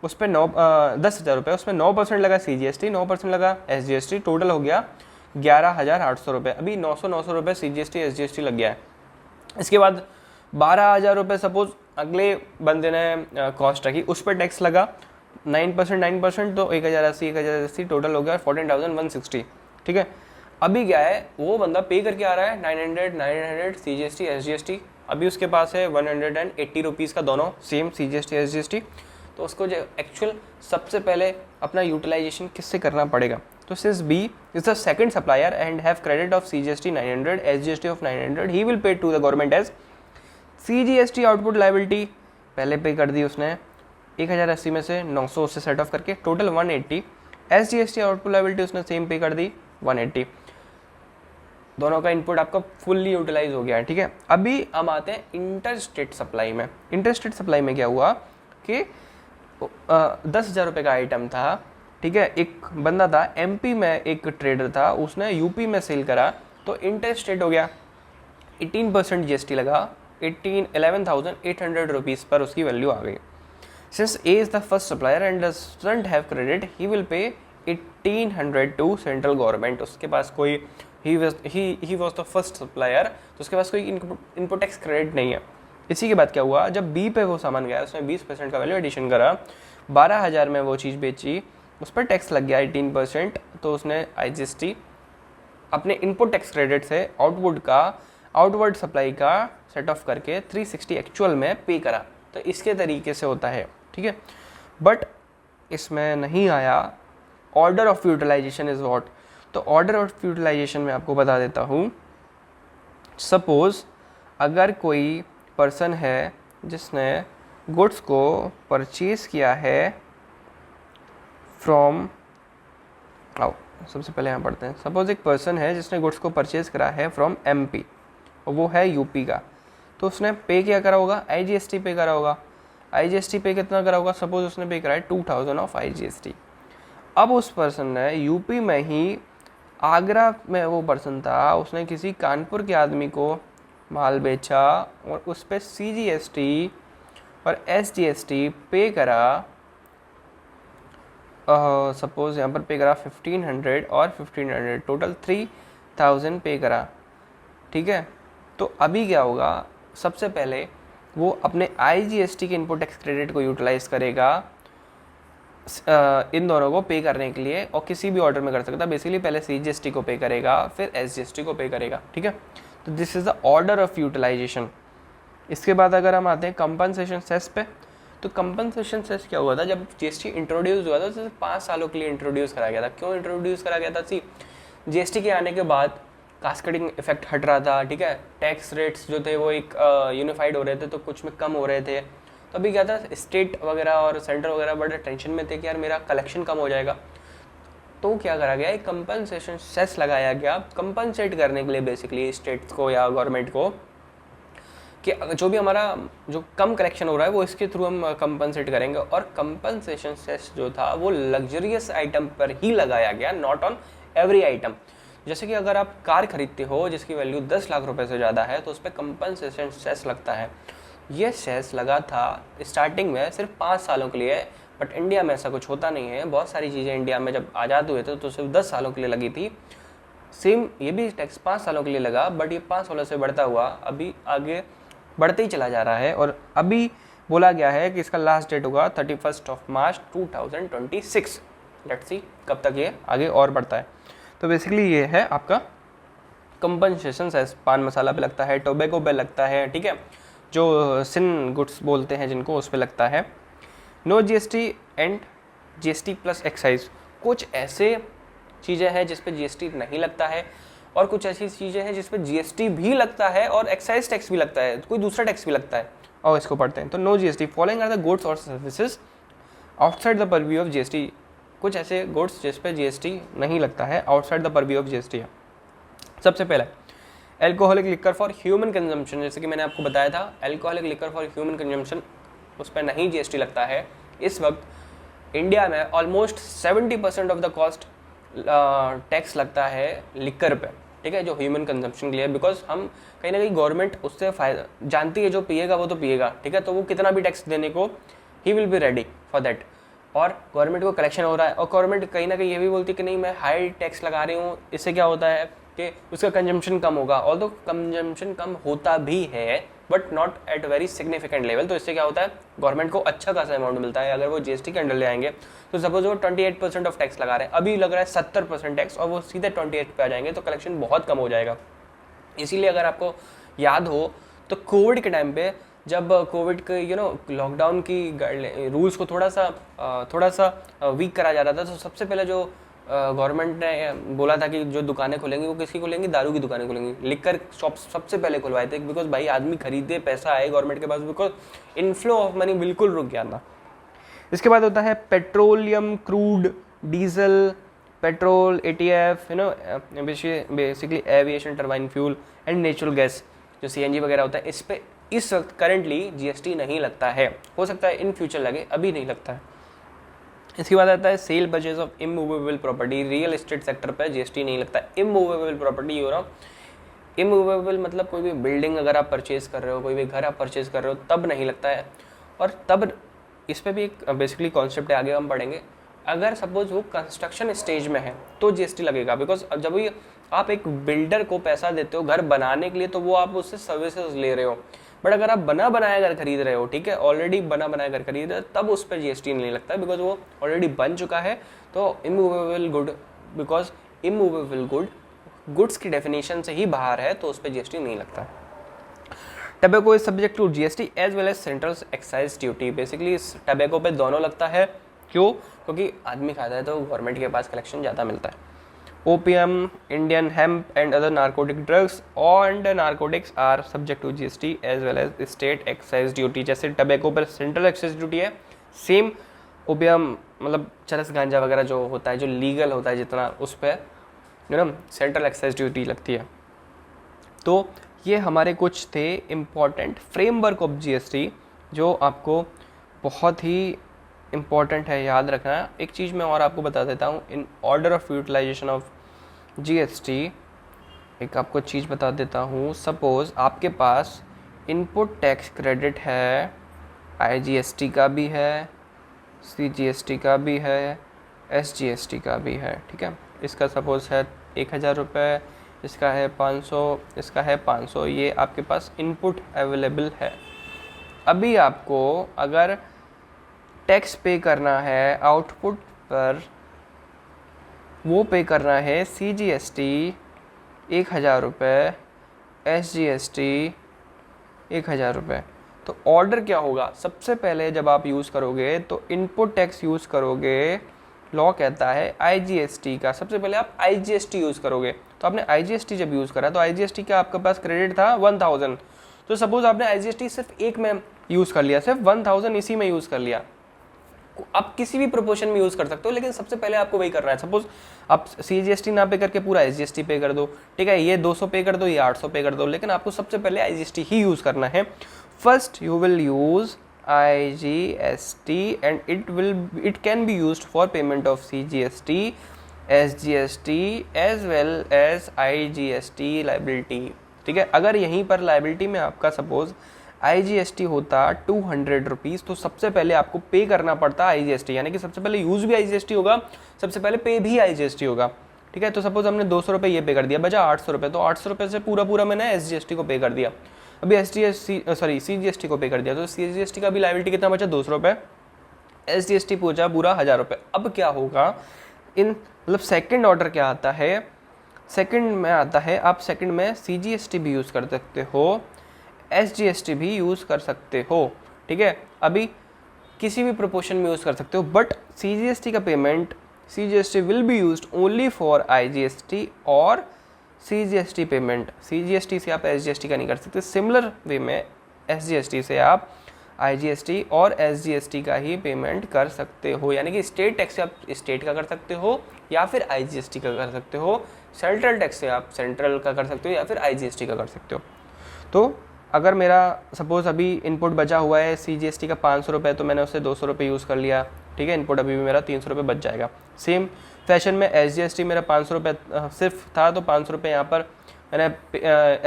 उस पर 10,000 रुपये, उसमें 9% लगा CGST, 9% लगा SGST, टोटल हो गया 11,800 रुपये। अभी 900 रुपये CGST SGST लग गया है। इसके बाद 12,000 रुपये सपोज अगले बंदे ने कॉस्ट रखी, उस पर टैक्स लगा 9%, तो 1,080 टोटल हो गया 14,160। ठीक है, अभी क्या है, वो बंदा पे करके आ रहा है 900 CGST SGST। अभी उसके पास है 180 रुपीज़ का दोनों सेम CGST SGST। तो उसको जो एक्चुअल सबसे पहले अपना यूटिलाइजेशन किससे करना पड़ेगा। तो since B is the second supplier and have credit of CGST 900 SGST of 900, he will pay to the government as CGST output liability. पहले पे कर दी उसने 1,080 में से 900 उससे सेट ऑफ करके टोटल 180। SGST आउटपुट लायबिलिटी उसने सेम पे कर दी 180। दोनों का इनपुट आपका फुल्ली यूटिलाइज हो गया है। ठीक है, अभी हम आते हैं इंटर स्टेट सप्लाई में। इंटर स्टेट सप्लाई में क्या हुआ कि 10,000 रुपये का आइटम था। ठीक है, एक बंदा था MP में, एक ट्रेडर था, उसने UP में सेल करा तो इंटर स्टेट हो गया। 18% GST लगा, 11,800 रुपीज़ पर उसकी वैल्यू आ गई। Since A is the first supplier and doesn't have credit, he will pay 1,800 to central government. उसके पास कोई he was the first supplier, तो उसके पास कोई इनपुट टैक्स क्रेडिट नहीं है। इसी के बाद क्या हुआ, जब B पे वो सामान गया, उसने 20% का वैल्यू एडिशन करा, 12,000 में वो चीज़ बेची, उस पर टैक्स लग गया 18%। तो उसने IGST अपने इनपुट टैक्स क्रेडिट से आउटवर्ड सप्लाई का सेट ऑफ करके 360 एक्चुअल में पे करा। तो इसके तरीके से होता है। ठीक है, बट इसमें नहीं आया order of utilization is what. तो ऑर्डर ऑफ यूटिलाइजेशन में आपको बता देता हूँ। सपोज अगर कोई पर्सन है जिसने गुड्स को परचेज किया है फ्रॉम, आओ सबसे पहले यहाँ पढ़ते हैं। सपोज एक पर्सन है जिसने गुड्स को परचेज करा है फ्रॉम MP और वो है UP का, तो उसने पे क्या करा होगा, IGST पे करा होगा। IGST पे कितना करा होगा, सपोज उसने पे करा है 2,000 ऑफ IGST। अब उस पर्सन ने UP में ही, आगरा में वो पर्सन था, उसने किसी कानपुर के आदमी को माल बेचा और उस पर CGST और SGST पे करा। सपोज यहाँ पर पे करा 1,500 और 1,500, टोटल 3,000 पे करा। ठीक है, तो अभी क्या होगा, सबसे पहले वो अपने IGST के इनपुट टैक्स क्रेडिट को यूटिलाइज करेगा इन दोनों को पे करने के लिए, और किसी भी ऑर्डर में कर सकता है। बेसिकली पहले CGST को पे करेगा, फिर SGST को पे करेगा, ठीक है। तो this is the order of utilization. इसके बाद अगर हम आते हैं कंपनसेशन सेस पे, तो कंपनसेशन सेस क्या हुआ था, जब GST इंट्रोड्यूस हुआ था तो 5 सालों के लिए इंट्रोड्यूस करा गया था। क्यों इंट्रोड्यूस करा गया था? GST के आने के बाद कास्केडिंग इफेक्ट हट रहा था, ठीक है। टैक्स रेट्स जो थे वो एक यूनिफाइड हो रहे थे, तो कुछ में कम हो रहे थे। तो अभी क्या था, स्टेट वगैरह और सेंटर वगैरह बड़े टेंशन में थे कि यार मेरा कलेक्शन कम हो जाएगा। तो क्या करा गया, एक कंपनसेशन सेस लगाया गया कंपनसेट करने के लिए बेसिकली स्टेट्स को या गवर्नमेंट को, कि जो भी हमारा जो कम कलेक्शन हो रहा है वो इसके थ्रू हम कंपनसेट करेंगे। और कंपनसेशन सेस जो था वो लग्जरियस आइटम पर ही लगाया गया, नॉट ऑन एवरी आइटम। जैसे कि अगर आप कार खरीदते हो जिसकी वैल्यू 10 लाख रुपए से ज़्यादा है, तो उस पर कंपनसेशन सेस लगता है। ये सेस लगा था स्टार्टिंग में सिर्फ 5 सालों के लिए, बट इंडिया में ऐसा कुछ होता नहीं है। बहुत सारी चीज़ें इंडिया में जब आज़ाद हुए थे तो सिर्फ 10 सालों के लिए लगी थी। सेम ये भी टैक्स 5 सालों के लिए लगा, बट ये 5 सालों से बढ़ता हुआ अभी आगे बढ़ते ही चला जा रहा है। और अभी बोला गया है कि इसका लास्ट डेट होगा 31 मार्च 2026। लेट्स सी कब तक ये आगे और बढ़ता है। तो बेसिकली ये है आपका कंपनसेशन सेस। पान मसाला पे लगता है, टोबैको पे लगता है, ठीक है, जो सिन गुड्स बोलते हैं जिनको, उस पे लगता है। No GST and GST plus excise. कुछ ऐसे चीज़ें हैं जिस पे GST नहीं लगता है, और कुछ ऐसी चीज़ें हैं जिस पे GST भी लगता है और एक्साइज टैक्स भी लगता है, कोई दूसरा टैक्स भी लगता है। और इसको पढ़ते हैं तो no GST following are the goods और services outside the purview of GST। कुछ ऐसे गुड्स जिस पे GST नहीं लगता है, outside the purview of GST है। सबसे पहला alcoholic liquor for human consumption, जैसे कि मैंने आपको बताया था alcoholic liquor for human consumption, उस पर नहीं GST लगता है। इस वक्त इंडिया में almost 70% of the cost tax लगता है लिकर पे, ठीक है, जो ह्यूमन कंजम्पशन के लिए। बिकॉज हम कहीं ना कहीं गवर्नमेंट उससे फ़ायदा जानती है, जो पिएगा वो तो पिएगा, ठीक है, तो वो कितना भी टैक्स देने को he will be ready for that. और गवर्नमेंट को कलेक्शन हो रहा है, और गवर्नमेंट कहीं ना कहीं ये भी बोलती है कि नहीं मैं हाई टैक्स लगा रही हूँ, इससे क्या होता है कि उसका कंजम्पशन कम होगा। ऑल्दो कंजम्पशन कम होता भी है, but not at very significant level. तो इससे क्या होता है, गवर्नमेंट को अच्छा खासा अमाउंट मिलता है। अगर वो GST के अंडर ले आएंगे तो सपोज वो 28% ऑफ टैक्स लगा रहे हैं, अभी लग रहा है 70% टैक्स, और वो सीधे 28 पे आ जाएंगे, तो कलेक्शन बहुत कम हो जाएगा। इसीलिए अगर आपको याद हो तो कोविड के टाइम पे, जब कोविड के लॉकडाउन की रूल्स को थोड़ा सा वीक करा जा रहा था, तो सबसे पहले जो गवर्नमेंट ने बोला था कि जो दुकानें खुलेंगी वो किसकी खुलेंगी, दारू की दुकानें खुलेंगी। लिकर शॉप्स सबसे पहले खुलवाए थे, बिकॉज भाई आदमी खरीदे, पैसा आए गवर्नमेंट के पास, बिकॉज इनफ्लो ऑफ मनी बिल्कुल रुक गया था। इसके बाद होता है petroleum, crude, diesel, petrol, ATF, basically aviation turbine fuel and natural gas, जो CNG वगैरह होता है। इस पे इस वक्त करंटली GST नहीं लगता है, हो सकता है इन फ्यूचर लगे, अभी नहीं लगता है। इसके बाद आता है cell purchase of immovable property. Real estate sector पर GST नहीं लगता है। इमूवेबल प्रॉपर्टी इमूवेबल मतलब कोई भी बिल्डिंग अगर आप परचेज कर रहे हो, कोई भी घर आप परचेज कर रहे हो, तब नहीं लगता है। और तब इस पर भी एक बेसिकली कॉन्सेप्ट है, आगे हम पढ़ेंगे। अगर सपोज वो कंस्ट्रक्शन स्टेज में है तो GST लगेगा, बिकॉज जब भी आप एक बिल्डर को पैसा देते हो घर बनाने के लिए, तो वो आप उससे सर्विसेज ले रहे हो। बट अगर आप बना बनाया घर खरीद रहे हो, ठीक है, ऑलरेडी बना बनाया घर खरीद रहे हो, तब उस पर GST नहीं लगता, बिकॉज वो ऑलरेडी बन चुका है। तो immovable good, because immovable goods की डेफिनेशन से ही बाहर है, तो उस पर GST नहीं लगता। Tobacco is subject to GST as well as central excise duty. Basically tobacco पे दोनों लगता है। क्यों? क्योंकि आदमी खाता है तो गवर्नमेंट के पास कलेक्शन ज़्यादा मिलता है। Opium, Indian hemp and other narcotic drugs and narcotics are subject to GST as well as state excise duty. जैसे टबैको पर सेंट्रल एक्साइज ड्यूटी है, सेम ओपियम मतलब चरस गांजा वगैरह जो होता है, जो लीगल होता है जितना, उस पर सेंट्रल एक्साइज ड्यूटी लगती है। तो ये हमारे कुछ थे इम्पॉर्टेंट फ्रेमवर्क ऑफ GST, जो आपको बहुत ही इम्पॉर्टेंट है याद रखना। एक चीज़ मैं और आपको बता देता हूँ, in order of utilisation of GST एक आपको चीज़ बता देता हूँ। सपोज़ आपके पास इनपुट टैक्स क्रेडिट है, IGST का भी है, CGST का भी है, SGST का भी है, ठीक है। इसका सपोज़ है 1000 रुपये, इसका है 500, इसका है 500, ये आपके पास इनपुट अवेलेबल है। अभी आपको अगर टैक्स पे करना है आउटपुट पर, वो पे करना है CGST 1000 रुपये, SGST 1000 रुपये। तो ऑर्डर क्या होगा, सबसे पहले जब आप यूज़ करोगे तो इनपुट टैक्स यूज़ करोगे, लॉ कहता है IGST का, सबसे पहले आप IGST यूज़ करोगे। तो आपने IGST जब यूज़ करा तो IGST का आपके पास क्रेडिट था 1000, तो सपोज आपने IGST सिर्फ एक में यूज़ कर लिया, सिर्फ 1000 इसी में यूज़ कर लिया। आप किसी भी प्रोपोर्शन में यूज़ कर सकते हो, लेकिन सबसे पहले आपको वही करना है। सपोज आप CGST ना पे करके पूरा SGST पे कर दो, ठीक है, ये 200 पे कर दो, ये 800 पे कर दो, लेकिन आपको सबसे पहले IGST ही यूज़ करना है। First you will use IGST and it can be used for payment of CGST, SGST as well as IGST liability, ठीक है। अगर यहीं पर लाइबिलिटी में आपका सपोज IGST होता 200 रुपीज़, तो सबसे पहले आपको पे करना पड़ता IGST, यानी कि सबसे पहले यूज़ भी IGST होगा, सबसे पहले पे भी IGST होगा, ठीक है। तो सपोज हमने 200 रुपये ये पे कर दिया, बचा 800 रुपये, तो 800 रुपये से पूरा मैंने SGST को पे कर दिया, अभी CGST को पे कर दिया, तो CGST का भी लाइबिलिटी कितना बचा 200 रुपये, SGST पहुँचा पूरा 1000 रुपये। अब क्या होगा, इन मतलब सेकेंड ऑर्डर क्या आता है, सेकंड में आता है, आप सेकंड में CGST भी यूज़ कर सकते हो, SGST भी यूज़ कर सकते हो, ठीक है, अभी किसी भी प्रोपोर्शन में यूज़ कर सकते हो, बट CGST का payment, CGST will be used only for IGST और CGST पेमेंट। CGST से आप SGST का नहीं कर सकते, सिमिलर वे में SGST से आप IGST और SGST का ही पेमेंट कर सकते हो, यानी कि स्टेट टैक्स से आप स्टेट का कर सकते हो या फिर IGST का कर सकते हो, सेंट्रल टैक्स से आप सेंट्रल का कर सकते हो या फिर IGST का कर सकते हो। तो अगर मेरा सपोज़ अभी इनपुट बचा हुआ है CGST का 500 रुपये, तो मैंने उससे 200 रुपये यूज़ कर लिया, ठीक है, इनपुट अभी भी मेरा 300 रुपये बच जाएगा। सेम फैशन में SGST मेरा 500 रुपये सिर्फ था, तो 500 रुपये यहाँ पर मैंने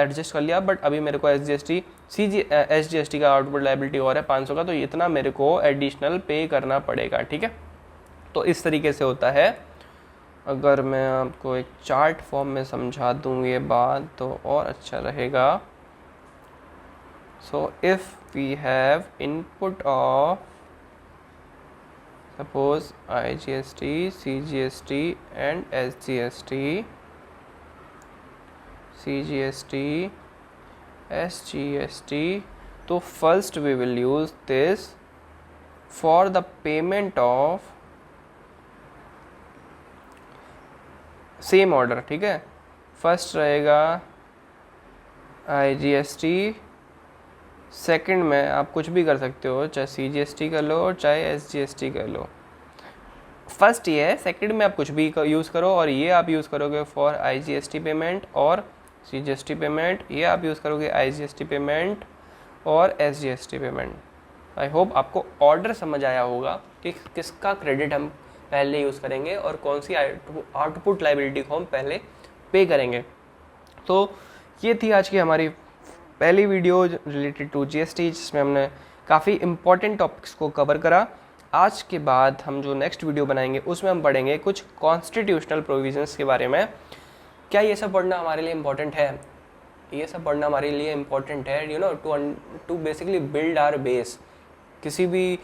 एडजस्ट कर लिया, बट अभी मेरे को SGST का आउटपुट लाइबिलिटी और है 500 का, तो इतना मेरे को एडिशनल पे करना पड़ेगा, ठीक है। तो इस तरीके से होता है। अगर मैं आपको एक चार्ट फॉर्म में समझा दूँ ये बात तो और अच्छा रहेगा। So if we have input of suppose IGST, CGST and SGST, SGST, तो first we will use this for the payment of same order, ठीक है। फर्स्ट रहेगा IGST, सेकंड में आप कुछ भी कर सकते हो, चाहे CGST कर लो चाहे SGST कर लो। फर्स्ट ये है, सेकंड में आप कुछ भी यूज़ करो, और ये आप यूज़ करोगे फॉर IGST पेमेंट और CGST पेमेंट, ये आप यूज़ करोगे IGST पेमेंट और SGST पेमेंट। आई होप आपको ऑर्डर समझ आया होगा कि किसका क्रेडिट हम पहले यूज़ करेंगे और कौन सी आउटपुट लाइबिलिटी को हम पहले पे करेंगे। तो ये थी आज की हमारी पहली वीडियो रिलेटेड टू GST, जिसमें हमने काफ़ी इंपॉर्टेंट टॉपिक्स को कवर करा। आज के बाद हम जो नेक्स्ट वीडियो बनाएंगे उसमें हम पढ़ेंगे कुछ कॉन्स्टिट्यूशनल प्रोविजंस के बारे में। क्या ये सब पढ़ना हमारे लिए इम्पोर्टेंट है? ये सब पढ़ना हमारे लिए इम्पोर्टेंट है, you know, to basically build our base. किसी भी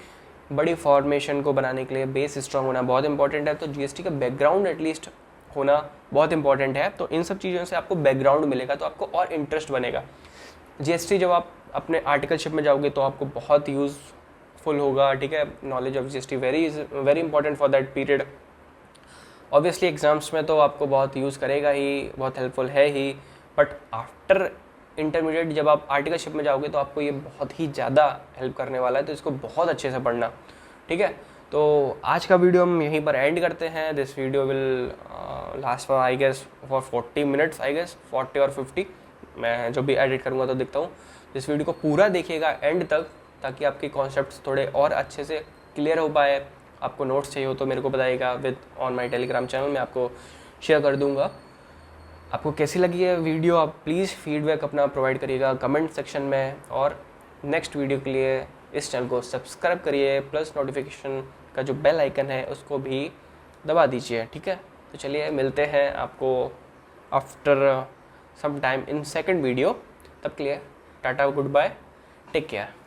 बड़ी फॉर्मेशन को बनाने के लिए बेस स्ट्रॉन्ग होना बहुत इंपॉर्टेंट है, तो GST का बैकग्राउंड एटलीस्ट होना बहुत इंपॉर्टेंट है। तो इन सब चीज़ों से आपको बैकग्राउंड मिलेगा तो आपको और इंटरेस्ट बनेगा। GST जब आप अपने आर्टिकलशिप में जाओगे तो आपको बहुत यूज़फुल होगा, ठीक है। Knowledge of GST very important for that period. Obviously exams में तो आपको बहुत यूज़ करेगा ही, बहुत हेल्पफुल है ही, बट आफ्टर इंटरमीडिएट जब आप आर्टिकलशिप में जाओगे तो आपको ये बहुत ही ज़्यादा हेल्प करने वाला है, तो इसको बहुत अच्छे से पढ़ना, ठीक है। तो आज का वीडियो हम यहीं पर एंड करते हैं। This video will last for I guess for 40 minutes, I guess 40 और 50, मैं जो भी एडिट करूँगा तो दिखता हूँ। इस वीडियो को पूरा देखिएगा एंड तक, ताकि आपके कॉन्सेप्ट्स थोड़े और अच्छे से क्लियर हो पाए। आपको नोट्स चाहिए हो तो मेरे को बताइएगा with on my Telegram channel, मैं आपको शेयर कर दूँगा। आपको कैसी लगी है वीडियो, आप प्लीज़ फीडबैक अपना प्रोवाइड करिएगा कमेंट सेक्शन में, और नेक्स्ट वीडियो के लिए इस चैनल को सब्सक्राइब करिए, प्लस नोटिफिकेशन का जो बेल आइकन है उसको भी दबा दीजिए, ठीक है। तो चलिए मिलते हैं आपको after some time in second video. तब के लिए tata, good bye, take care.